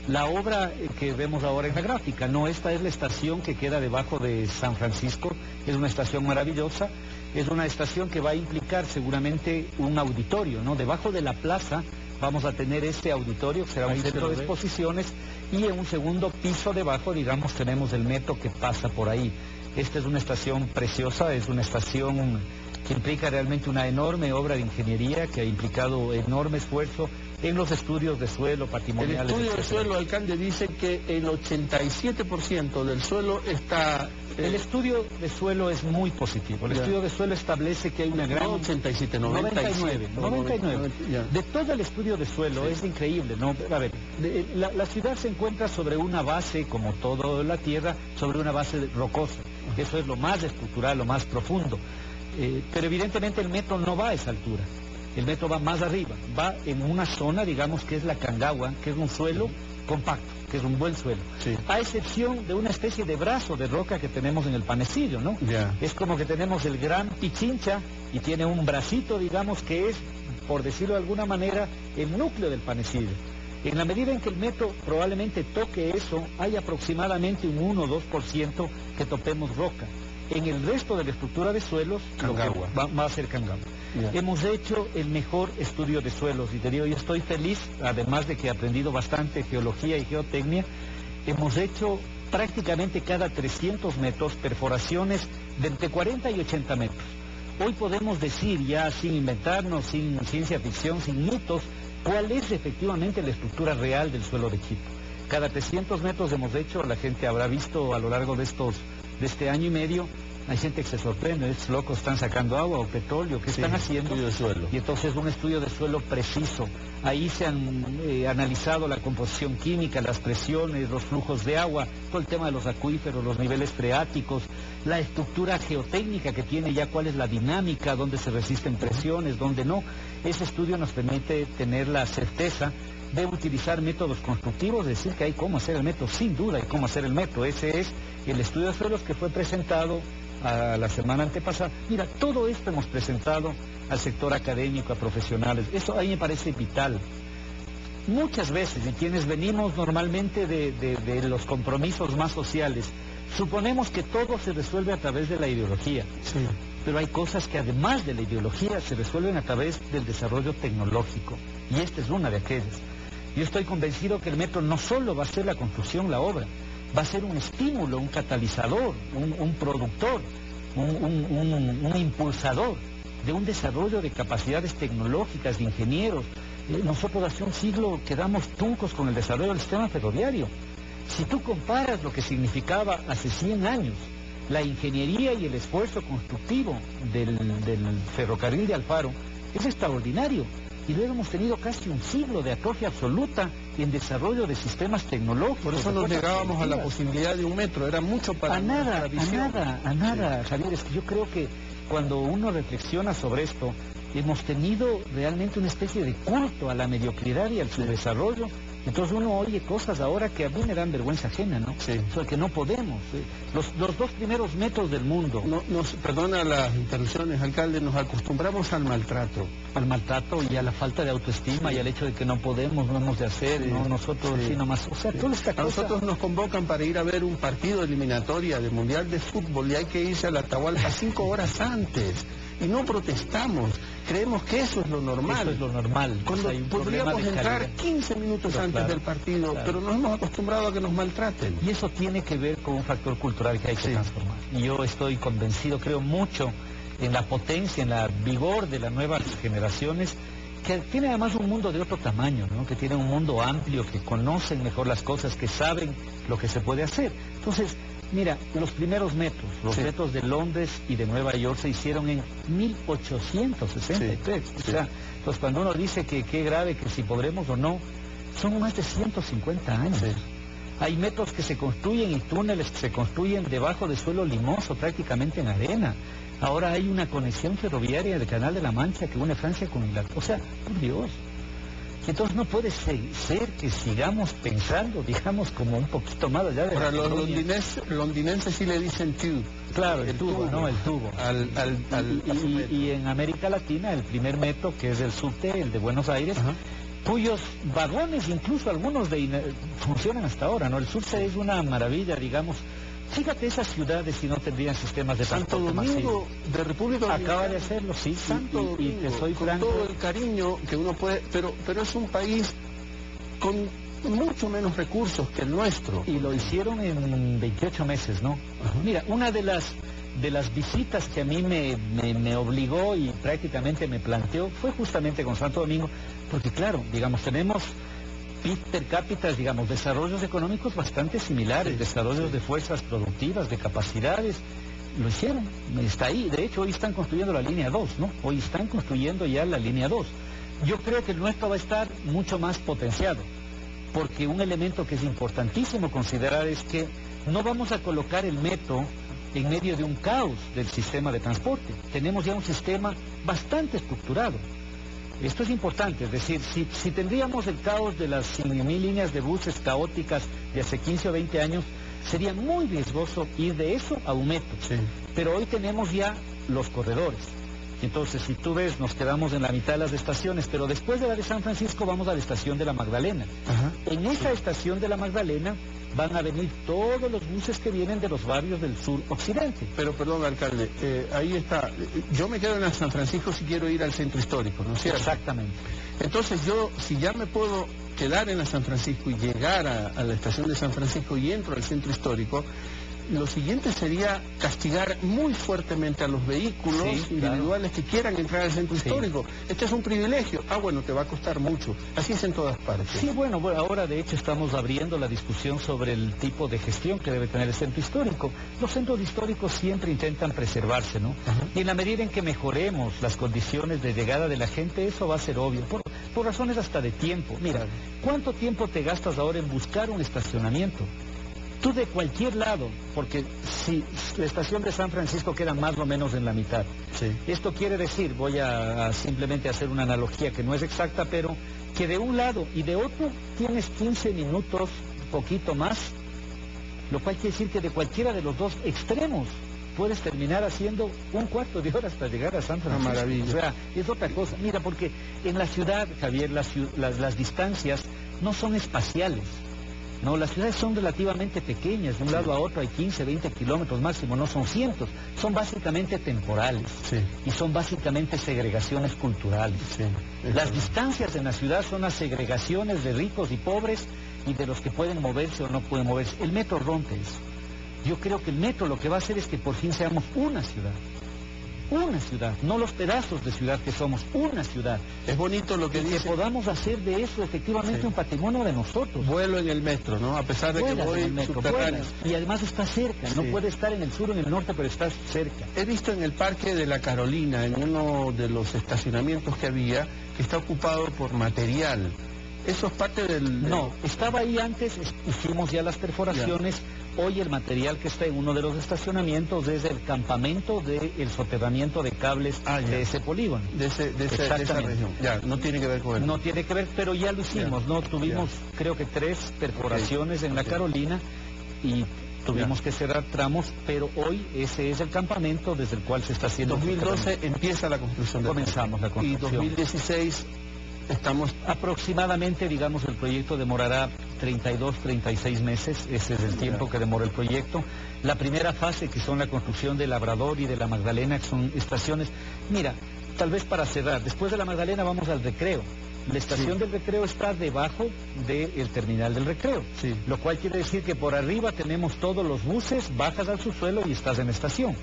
La obra que vemos ahora en la gráfica, no, esta es la estación que queda debajo de San Francisco, es una estación maravillosa, es una estación que va a implicar seguramente un auditorio, ¿no? Debajo de la plaza vamos a tener este auditorio, que será un centro de exposiciones, y en un segundo piso debajo, digamos, tenemos el metro que pasa por ahí. Esta es una estación preciosa, es una estación que implica realmente una enorme obra de ingeniería, que ha implicado enorme esfuerzo en los estudios de suelo, patrimoniales. El estudio de suelo, alcalde, dice que el 87% del suelo está... El estudio de suelo es muy positivo. El estudio de suelo establece que hay una gran... No 87, 99. 99. De todo el estudio de suelo, es increíble, ¿no? A ver, la ciudad se encuentra sobre una base, como toda la tierra, sobre una base rocosa. Eso es lo más estructural, lo más profundo. Pero evidentemente el metro no va a esa altura. El metro va más arriba, va en una zona, digamos, que es la Cangagua, que es un suelo compacto, que es un buen suelo. A excepción de una especie de brazo de roca que tenemos en el Panecillo, ¿no? Es como que tenemos el Gran Pichincha y tiene un bracito, digamos, que es, por decirlo de alguna manera, el núcleo del Panecillo. En la medida en que el metro probablemente toque eso, hay aproximadamente un 1 o 2% que topemos roca. En el resto de la estructura de suelos, va a ser Cangagua. Hemos hecho el mejor estudio de suelos y te digo, yo estoy feliz, además de que he aprendido bastante geología y geotecnia, hemos hecho prácticamente cada 300 metros perforaciones de entre 40 y 80 metros. Hoy podemos decir ya sin inventarnos, sin ciencia ficción, sin mitos, cuál es efectivamente la estructura real del suelo de Quito. Cada 300 metros hemos hecho, la gente habrá visto a lo largo de este año y medio, hay gente que se sorprende, estos locos están sacando agua o petróleo, ¿qué están haciendo? Estudio de suelo. Y entonces un estudio de suelo preciso. Ahí se han analizado la composición química, las presiones, los flujos de agua, todo el tema de los acuíferos, los niveles freáticos, la estructura geotécnica que tiene ya, cuál es la dinámica, dónde se resisten presiones, dónde no. Ese estudio nos permite tener la certeza de utilizar métodos constructivos, decir que hay cómo hacer el metro, sin duda hay cómo hacer el metro. Ese es el estudio de suelos que fue presentado la semana antepasada. Mira, todo esto hemos presentado al sector académico, a profesionales. Eso a mí me parece vital. Muchas veces, y quienes venimos normalmente de los compromisos más sociales, suponemos que todo se resuelve a través de la ideología. Sí. Pero hay cosas que además de la ideología se resuelven a través del desarrollo tecnológico. Y esta es una de aquellas. Yo estoy convencido que el metro no solo va a ser la construcción, la obra, va a ser un estímulo, un catalizador, un productor, un impulsador de un desarrollo de capacidades tecnológicas, de ingenieros. Nosotros hace un siglo quedamos tuncos con el desarrollo del sistema ferroviario. Si tú comparas lo que significaba hace 100 años la ingeniería y el esfuerzo constructivo del ferrocarril de Alfaro, es extraordinario. Y luego hemos tenido casi un siglo de atrofia absoluta en desarrollo de sistemas tecnológicos. Por eso nos negábamos a la posibilidad de un metro, era mucho para nuestra visión. A nada, Javier, es que yo creo que cuando uno reflexiona sobre esto, hemos tenido realmente una especie de culto a la mediocridad y al subdesarrollo. Entonces uno oye cosas ahora que a mí me dan vergüenza ajena, ¿no? Sí. O sea, que no podemos. Los dos primeros metros del mundo. Perdona las interrupciones, alcalde, nos acostumbramos al maltrato. Al maltrato y a la falta de autoestima y al hecho de que no podemos, no hemos de hacer, no nosotros sí nomás. O sea, toda esta a cosa... nosotros nos convocan para ir a ver un partido eliminatoria de Mundial de Fútbol y hay que irse a la Atahualpa 5 horas antes. Y no protestamos, creemos que eso es lo normal. Eso es lo normal. Cuando podríamos entrar 15 minutos antes del partido, pero nos hemos acostumbrado a que nos maltraten. Y eso tiene que ver con un factor cultural que hay que transformar. Y yo estoy convencido, creo mucho en la potencia, en la vigor de las nuevas generaciones, que tienen además un mundo de otro tamaño, ¿no? Que tienen un mundo amplio, que conocen mejor las cosas, que saben lo que se puede hacer. Entonces, mira, los primeros metros, los metros de Londres y de Nueva York se hicieron en 1863. O sea, pues cuando uno dice que qué grave, que si podremos o no, son más de 150 años. Sí. Hay metros que se construyen y túneles que se construyen debajo de suelo limoso, prácticamente en arena. Ahora hay una conexión ferroviaria del Canal de la Mancha que une Francia con Inglaterra. O sea, por Dios. Entonces no puede ser que sigamos pensando, digamos, como un poquito más allá de... Ahora, los londinenses sí le dicen tube. Claro, el tubo, ¿no? El tubo. Y en América Latina, el primer metro, que es el subte, el de Buenos Aires, cuyos vagones, incluso algunos funcionan hasta ahora, ¿no? El subte es una maravilla, digamos. Fíjate, esas ciudades si no tendrían sistemas de transporte masivo. De República Dominicana. Acaba de hacerlo, sí. Santo Domingo, y te soy franco. Con todo el cariño que uno puede... Pero es un país con mucho menos recursos que el nuestro. Y lo hicieron en 28 meses, ¿no? Mira, una de las visitas que a mí me obligó y prácticamente me planteó fue justamente con Santo Domingo, porque claro, digamos, tenemos... per cápita, digamos, desarrollos económicos bastante similares, desarrollos de fuerzas productivas, de capacidades, lo hicieron, está ahí. De hecho, hoy están construyendo la línea 2, ¿no? Hoy están construyendo ya la línea 2. Yo creo que el nuestro va a estar mucho más potenciado, porque un elemento que es importantísimo considerar es que no vamos a colocar el metro en medio de un caos del sistema de transporte. Tenemos ya un sistema bastante estructurado. Esto es importante, es decir, si tendríamos el caos de las 100.000 líneas de buses caóticas de hace 15 o 20 años, sería muy riesgoso ir de eso a un metro. Sí. Pero hoy tenemos ya los corredores. Entonces, si tú ves, nos quedamos en la mitad de las estaciones, pero después de la de San Francisco vamos a la estación de la Magdalena. En esa estación de la Magdalena van a venir todos los buses que vienen de los barrios del sur occidente. Pero perdón, alcalde, ahí está. Yo me quedo en la San Francisco si quiero ir al centro histórico, ¿no es cierto? Exactamente. Entonces yo, si ya me puedo quedar en la San Francisco y llegar a la estación de San Francisco y entro al centro histórico, lo siguiente sería castigar muy fuertemente a los vehículos individuales que quieran entrar al centro histórico. Este es un privilegio. Bueno, te va a costar mucho. Así es en todas partes. Sí, bueno, ahora de hecho estamos abriendo la discusión sobre el tipo de gestión que debe tener el centro histórico. Los centros históricos siempre intentan preservarse, ¿no? Y en la medida en que mejoremos las condiciones de llegada de la gente, eso va a ser obvio, por razones hasta de tiempo. Mira, ¿cuánto tiempo te gastas ahora en buscar un estacionamiento? Tú de cualquier lado, porque si la estación de San Francisco queda más o menos en la mitad. Sí. Esto quiere decir, voy a simplemente hacer una analogía que no es exacta, pero que de un lado y de otro tienes 15 minutos, poquito más, lo cual quiere decir que de cualquiera de los dos extremos puedes terminar haciendo un cuarto de hora hasta llegar a San Francisco. Una maravilla. O sea, es otra cosa. Mira, porque en la ciudad, Javier, las distancias no son espaciales. No, las ciudades son relativamente pequeñas, de un lado a otro hay 15, 20 kilómetros máximo, no son cientos, son básicamente temporales, Sí. y son básicamente segregaciones culturales. Sí, Las distancias en la ciudad son las segregaciones de ricos y pobres y de los que pueden moverse o no pueden moverse. El metro rompe eso. Yo creo que el metro lo que va a hacer es que por fin seamos una ciudad, no los pedazos de ciudad que somos, una ciudad. Es bonito lo que Y que dice. podamos hacer de eso efectivamente Sí. un patrimonio de nosotros. Vuelo en el metro, ¿no? A pesar de que Vuelas voy en el metro, subterráneo. vuelas. Y además está cerca, no Sí. puede estar en el sur o en el norte, pero está cerca. He visto en el Parque de la Carolina, en uno de los estacionamientos que había, que está ocupado por material. ¿Eso es parte del...? No, estaba ahí antes, hicimos ya las perforaciones. Hoy el material que está en uno de los estacionamientos es el campamento del soterramiento de cables de ese polígono. De esa Exactamente. región. Ya, no tiene que ver con él. No tiene que ver, pero ya lo hicimos, ¿no? Tuvimos, creo que 3 perforaciones en la Carolina y tuvimos que cerrar tramos, pero hoy ese es el campamento desde el cual se está haciendo. 2012 empieza la construcción. Comenzamos la construcción. Y 2016 estamos... Aproximadamente, digamos, el proyecto demorará 32, 36 meses, ese es el tiempo que demora el proyecto. La primera fase, que son la construcción del Labrador y de la Magdalena, que son estaciones... Mira, tal vez para cerrar, después de la Magdalena vamos al Recreo. La estación del Recreo está debajo del terminal del Recreo, Sí. lo cual quiere decir que por arriba tenemos todos los buses, bajas al subsuelo y estás en la estación.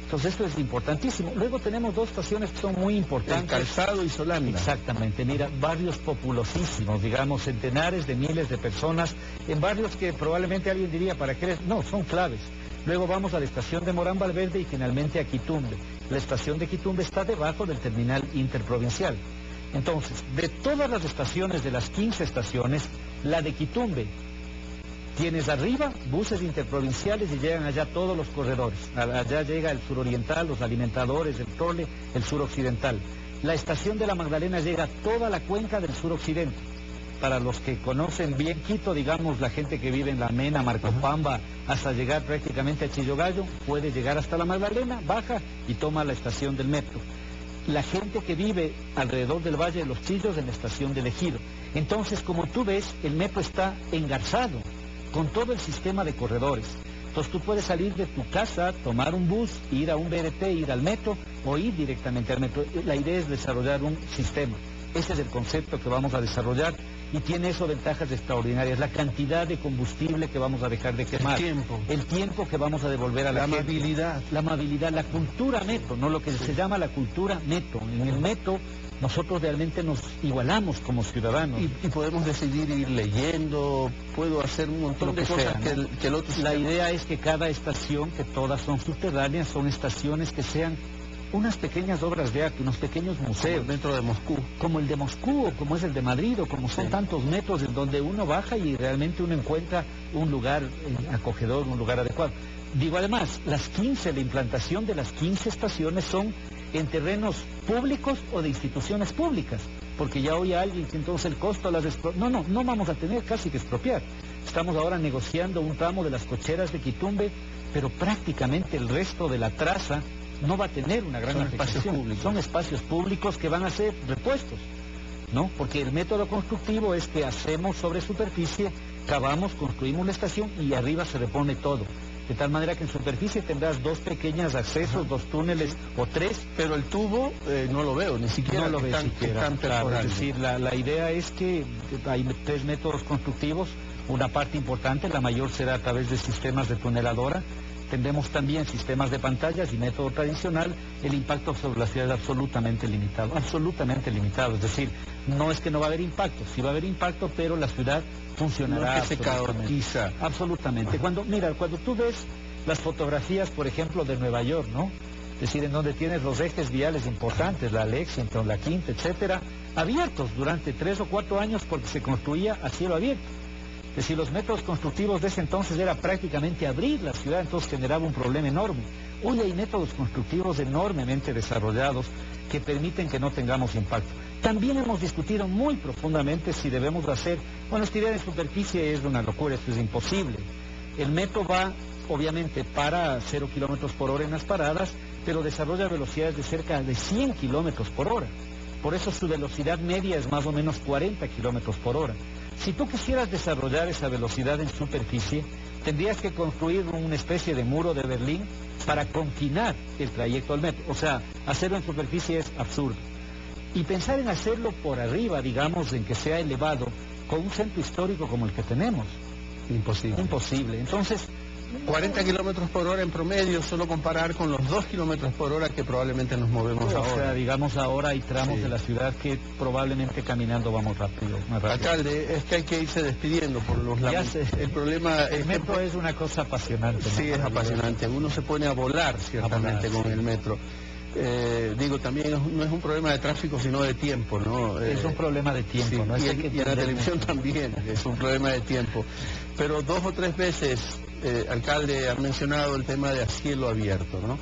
Entonces esto es importantísimo. Luego tenemos 2 estaciones que son muy El importantes. Calzado y Solanda. Exactamente, mira, barrios populosísimos, digamos, centenares de miles de personas, en barrios que probablemente alguien diría, ¿para qué? No, son claves. Luego vamos a la estación de Morán Valverde y finalmente a Quitumbe. La estación de Quitumbe está debajo del terminal interprovincial. Entonces, de todas las estaciones, de las 15 estaciones, la de Quitumbe, tienes arriba buses interprovinciales y llegan allá todos los corredores. Allá llega el suroriental, los alimentadores, el trole, el suroccidental. La estación de la Magdalena llega a toda la cuenca del suroccidente. Para los que conocen bien Quito, digamos, la gente que vive en La Mena, Marcopamba, hasta llegar prácticamente a Chillogallo, puede llegar hasta la Magdalena, baja y toma la estación del metro. La gente que vive alrededor del Valle de los Chillos en la estación del Ejido. Entonces, como tú ves, el metro está engarzado con todo el sistema de corredores. Entonces tú puedes salir de tu casa, tomar un bus, ir a un BRT, ir al metro o ir directamente al metro. La idea es desarrollar un sistema. Ese es el concepto que vamos a desarrollar y tiene eso ventajas extraordinarias. La cantidad de combustible que vamos a dejar de quemar. El tiempo que vamos a devolver a la gente. La amabilidad, la cultura metro, no lo que se llama la cultura metro. En el metro nosotros realmente nos igualamos como ciudadanos. Y podemos decidir ir leyendo, puedo hacer un montón de cosas que el otro sistema. La idea es que cada estación, que todas son subterráneas, son estaciones que sean unas pequeñas obras de arte, unos pequeños museos. Dentro de Moscú. Como el de Moscú, o como es el de Madrid, o como son tantos metros en donde uno baja y realmente uno encuentra un lugar acogedor, un lugar adecuado. Digo además, la implantación de las 15 estaciones son en terrenos públicos o de instituciones públicas, porque ya oye alguien que entonces el costo las no vamos a tener casi que expropiar. Estamos ahora negociando un tramo de las cocheras de Quitumbe, pero prácticamente el resto de la traza no va a tener una gran afectación. Son espacios públicos que van a ser repuestos, ¿no? Porque el método constructivo es que hacemos sobre superficie, cavamos, construimos la estación y arriba se repone todo. De tal manera que en superficie tendrás 2 pequeños accesos, 2 túneles o 3. Pero el tubo no lo veo, ni siquiera. No lo veo siquiera. Claro, es decir, la idea es que hay 3 métodos constructivos. Una parte importante, la mayor será a través de sistemas de tuneladora. Tendremos también sistemas de pantallas y método tradicional. El impacto sobre la ciudad es absolutamente limitado. Es decir, no es que no va a haber impacto, sí va a haber impacto, pero la ciudad funcionará. No es que se caotiza. Absolutamente. Cuando tú ves las fotografías, por ejemplo, de Nueva York, ¿no? Es decir, en donde tienes los ejes viales importantes, la Lexington, la Quinta, etcétera, abiertos durante 3 o 4 años porque se construía a cielo abierto. Es decir, los métodos constructivos de ese entonces era prácticamente abrir la ciudad, entonces generaba un problema enorme. Hoy hay métodos constructivos enormemente desarrollados que permiten que no tengamos impacto. También hemos discutido muy profundamente si debemos hacer, bueno, estirar en superficie es una locura, esto es imposible. El metro va, obviamente, para 0 kilómetros por hora en las paradas, pero desarrolla velocidades de cerca de 100 kilómetros por hora. Por eso su velocidad media es más o menos 40 kilómetros por hora. Si tú quisieras desarrollar esa velocidad en superficie, tendrías que construir una especie de muro de Berlín para confinar el trayecto al metro. O sea, hacerlo en superficie es absurdo. Y pensar en hacerlo por arriba, digamos, en que sea elevado, con un centro histórico como el que tenemos. Imposible. Imposible. Entonces, 40 kilómetros por hora en promedio, solo comparar con los 2 kilómetros por hora que probablemente nos movemos ahora. O sea, digamos, ahora hay tramos de la ciudad que probablemente caminando vamos rápido, más rápido. Alcalde, es que hay que irse despidiendo por los El problema el metro es una cosa apasionante. Sí, es apasionante. Uno se pone a volar ciertamente con el metro. Digo, también no es un problema de tráfico, sino de tiempo, ¿no? Es un problema de tiempo, sí, ¿no? Y en la televisión también es un problema de tiempo. Pero 2 o 3 veces, alcalde, ha mencionado el tema de a cielo abierto, ¿no?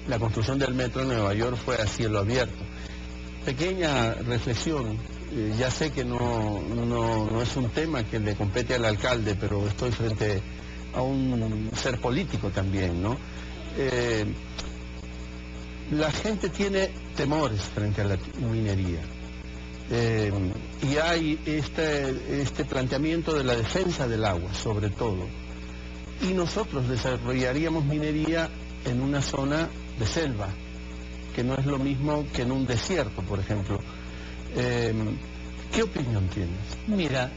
La construcción del metro en Nueva York fue a cielo abierto. Pequeña reflexión, ya sé que no es un tema que le compete al alcalde, pero estoy frente a un ser político también, ¿no? La gente tiene temores frente a la minería y hay este planteamiento de la defensa del agua, sobre todo. Y nosotros desarrollaríamos minería en una zona de selva, que no es lo mismo que en un desierto, por ejemplo. ¿Qué opinión tienes? Mira,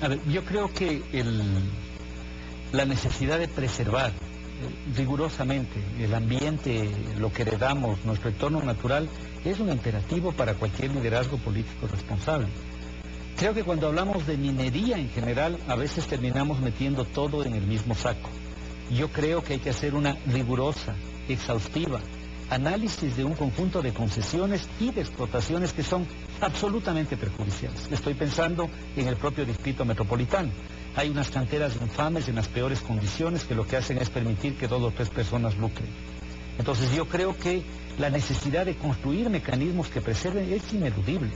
a ver, yo creo que la necesidad de preservar rigurosamente el ambiente, lo que heredamos, nuestro entorno natural, es un imperativo para cualquier liderazgo político responsable. Creo que cuando hablamos de minería en general, a veces terminamos metiendo todo en el mismo saco. Yo creo que hay que hacer una rigurosa, exhaustiva, análisis de un conjunto de concesiones y de explotaciones que son absolutamente perjudiciales. Estoy pensando en el propio distrito metropolitano. Hay unas canteras infames en las peores condiciones que lo que hacen es permitir que 2 o 3 personas lucren. Entonces yo creo que la necesidad de construir mecanismos que preserven es ineludible.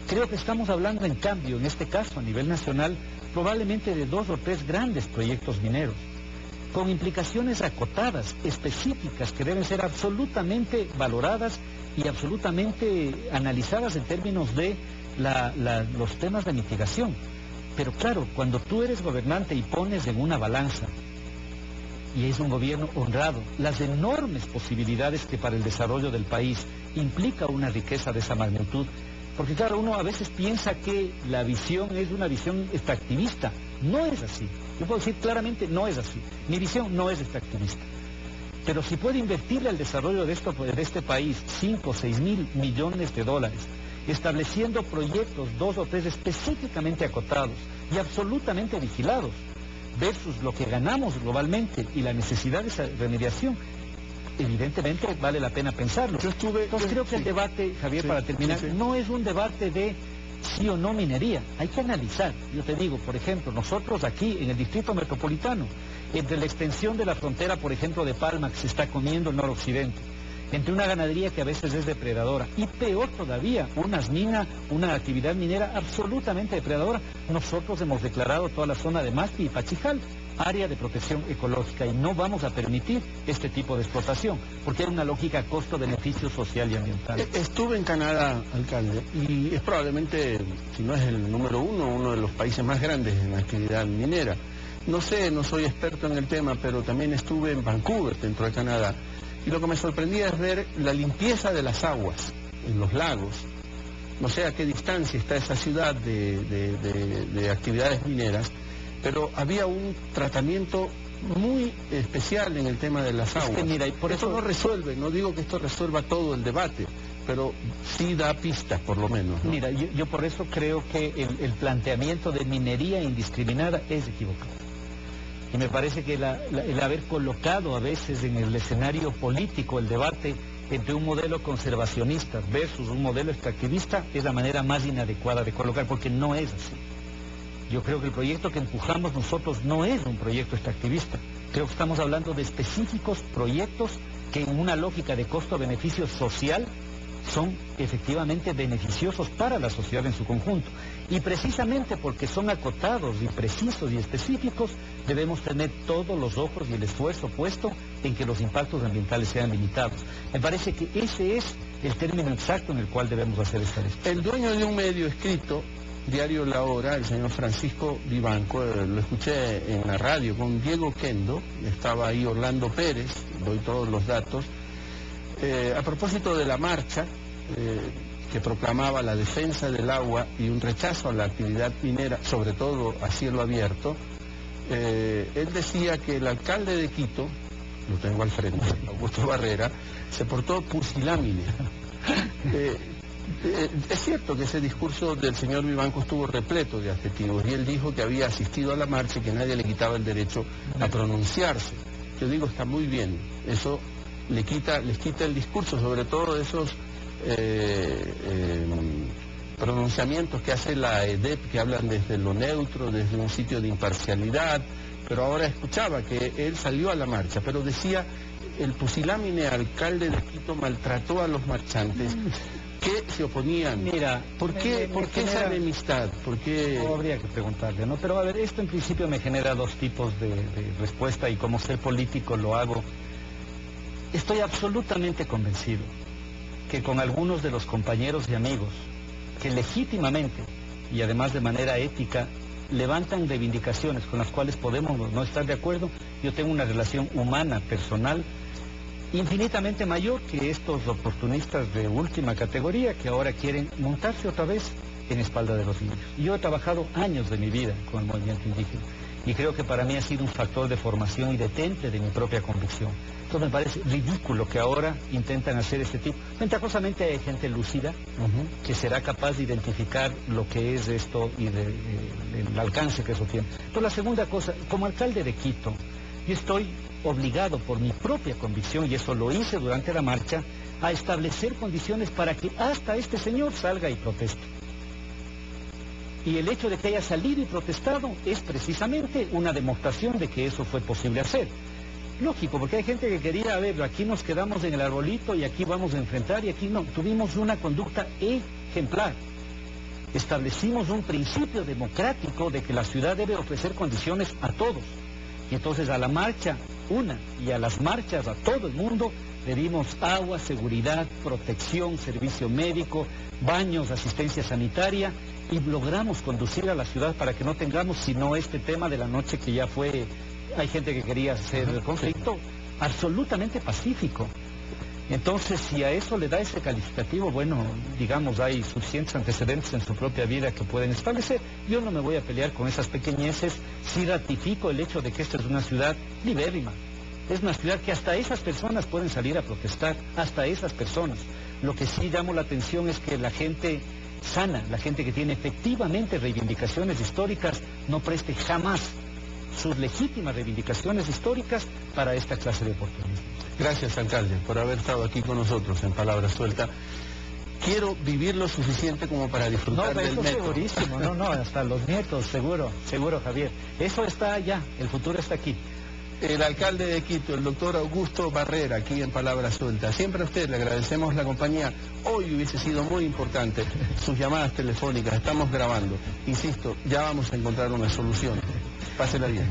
Creo que estamos hablando, en cambio, en este caso a nivel nacional, probablemente de 2 o 3 grandes proyectos mineros, con implicaciones acotadas, específicas, que deben ser absolutamente valoradas y absolutamente analizadas en términos de los temas de mitigación. Pero claro, cuando tú eres gobernante y pones en una balanza, y es un gobierno honrado, las enormes posibilidades que para el desarrollo del país implica una riqueza de esa magnitud, porque claro, uno a veces piensa que la visión es una visión extractivista. No es así. Yo puedo decir claramente, no es así. Mi visión no es extractivista. Pero si puede invertirle al desarrollo de este país 5 o 6 mil millones de dólares, estableciendo proyectos 2 o 3 específicamente acotados y absolutamente vigilados, versus lo que ganamos globalmente y la necesidad de esa remediación, evidentemente vale la pena pensarlo. Entonces creo que el debate, Javier, para terminar, no es un debate de sí o no minería, hay que analizar. Yo te digo, por ejemplo, nosotros aquí en el distrito metropolitano, entre la extensión de la frontera, por ejemplo, de Palma, que se está comiendo el noroccidente, entre una ganadería que a veces es depredadora, y peor todavía, una actividad minera absolutamente depredadora, nosotros hemos declarado toda la zona de Masqui y Pachijal área de protección ecológica, y no vamos a permitir este tipo de explotación, porque hay una lógica costo-beneficio social y ambiental. Estuve en Canadá, alcalde, y es probablemente, si no es el número uno de los países más grandes en actividad minera. No sé, no soy experto en el tema, pero también estuve en Vancouver, dentro de Canadá, y lo que me sorprendía es ver la limpieza de las aguas en los lagos. No sé a qué distancia está esa ciudad de actividades mineras, pero había un tratamiento muy especial en el tema de las aguas. Mira, y por eso no resuelve, no digo que esto resuelva todo el debate, pero sí da pistas por lo menos, ¿no? Mira, yo por eso creo que el planteamiento de minería indiscriminada es equivocado. Y me parece que el haber colocado a veces en el escenario político el debate entre un modelo conservacionista versus un modelo extractivista es la manera más inadecuada de colocar, porque no es así. Yo creo que el proyecto que empujamos nosotros no es un proyecto extractivista. Creo que estamos hablando de específicos proyectos que en una lógica de costo-beneficio social son efectivamente beneficiosos para la sociedad en su conjunto. Y precisamente porque son acotados y precisos y específicos, debemos tener todos los ojos y el esfuerzo puesto en que los impactos ambientales sean limitados. Me parece que ese es el término exacto en el cual debemos hacer esta lista. El dueño de un medio escrito, Diario La Hora, el señor Francisco Vivanco, lo escuché en la radio con Diego Kendo, estaba ahí Orlando Pérez, doy todos los datos, a propósito de la marcha que proclamaba la defensa del agua y un rechazo a la actividad minera, sobre todo a cielo abierto. Él decía que el alcalde de Quito, lo tengo al frente, Augusto Barrera, se portó pusilánime. Es cierto que ese discurso del señor Vivanco estuvo repleto de adjetivos y él dijo que había asistido a la marcha y que nadie le quitaba el derecho a pronunciarse. Yo digo, está muy bien, eso les quita el discurso, sobre todo esos pronunciamientos que hace la EDEP, que hablan desde lo neutro, desde un sitio de imparcialidad, pero ahora escuchaba que él salió a la marcha, pero decía, el pusilánime alcalde de Quito maltrató a los marchantes que se oponían. Mira, ¿por qué esa enemistad? ¿Por qué? No, habría que preguntarle, ¿no? Pero a ver, esto en principio me genera dos tipos de respuesta y como ser político lo hago. Estoy absolutamente convencido que con algunos de los compañeros y amigos que legítimamente y además de manera ética levantan reivindicaciones con las cuales podemos no estar de acuerdo, yo tengo una relación humana, personal, infinitamente mayor que estos oportunistas de última categoría que ahora quieren montarse otra vez en espalda de los indios. Yo he trabajado años de mi vida con el movimiento indígena y creo que para mí ha sido un factor de formación y de temple de mi propia convicción. Entonces me parece ridículo que ahora intentan hacer este tipo. Ventajosamente hay gente lúcida que será capaz de identificar lo que es esto y el alcance que eso tiene. Entonces la segunda cosa, como alcalde de Quito, yo estoy obligado por mi propia convicción, y eso lo hice durante la marcha, a establecer condiciones para que hasta este señor salga y proteste. Y el hecho de que haya salido y protestado es precisamente una demostración de que eso fue posible hacer. Lógico, porque hay gente que quería, a ver, aquí nos quedamos en el arbolito y aquí vamos a enfrentar y aquí no. Tuvimos una conducta ejemplar. Establecimos un principio democrático de que la ciudad debe ofrecer condiciones a todos. Y entonces a la marcha, y a las marchas a todo el mundo, le dimos agua, seguridad, protección, servicio médico, baños, asistencia sanitaria, y logramos conducir a la ciudad para que no tengamos sino este tema de la noche que ya fue, hay gente que quería hacer el conflicto, absolutamente pacífico. Entonces, si a eso le da ese calificativo, bueno, digamos, hay suficientes antecedentes en su propia vida que pueden establecer. Yo no me voy a pelear con esas pequeñeces, si ratifico el hecho de que esta es una ciudad libérrima. Es una ciudad que hasta esas personas pueden salir a protestar, hasta esas personas. Lo que sí llamo la atención es que la gente sana, la gente que tiene efectivamente reivindicaciones históricas, no preste jamás sus legítimas reivindicaciones históricas para esta clase de oportunismo. Gracias, alcalde, por haber estado aquí con nosotros en Palabra Suelta. Quiero vivir lo suficiente como para disfrutar del metro. Segurísimo, no, hasta los nietos, seguro, Javier. Eso está allá, el futuro está aquí. El alcalde de Quito, el doctor Augusto Barrera, aquí en Palabra Suelta. Siempre a usted le agradecemos la compañía. Hoy hubiese sido muy importante sus llamadas telefónicas. Estamos grabando. Insisto, ya vamos a encontrar una solución. Pásela bien.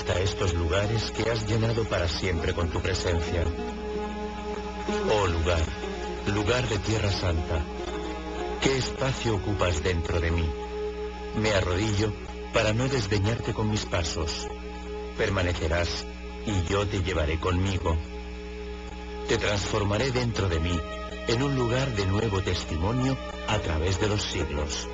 hasta estos lugares que has llenado para siempre con tu presencia. Oh lugar, lugar de Tierra Santa, ¿qué espacio ocupas dentro de mí? Me arrodillo para no desdeñarte con mis pasos. Permanecerás y yo te llevaré conmigo. Te transformaré dentro de mí en un lugar de nuevo testimonio a través de los siglos.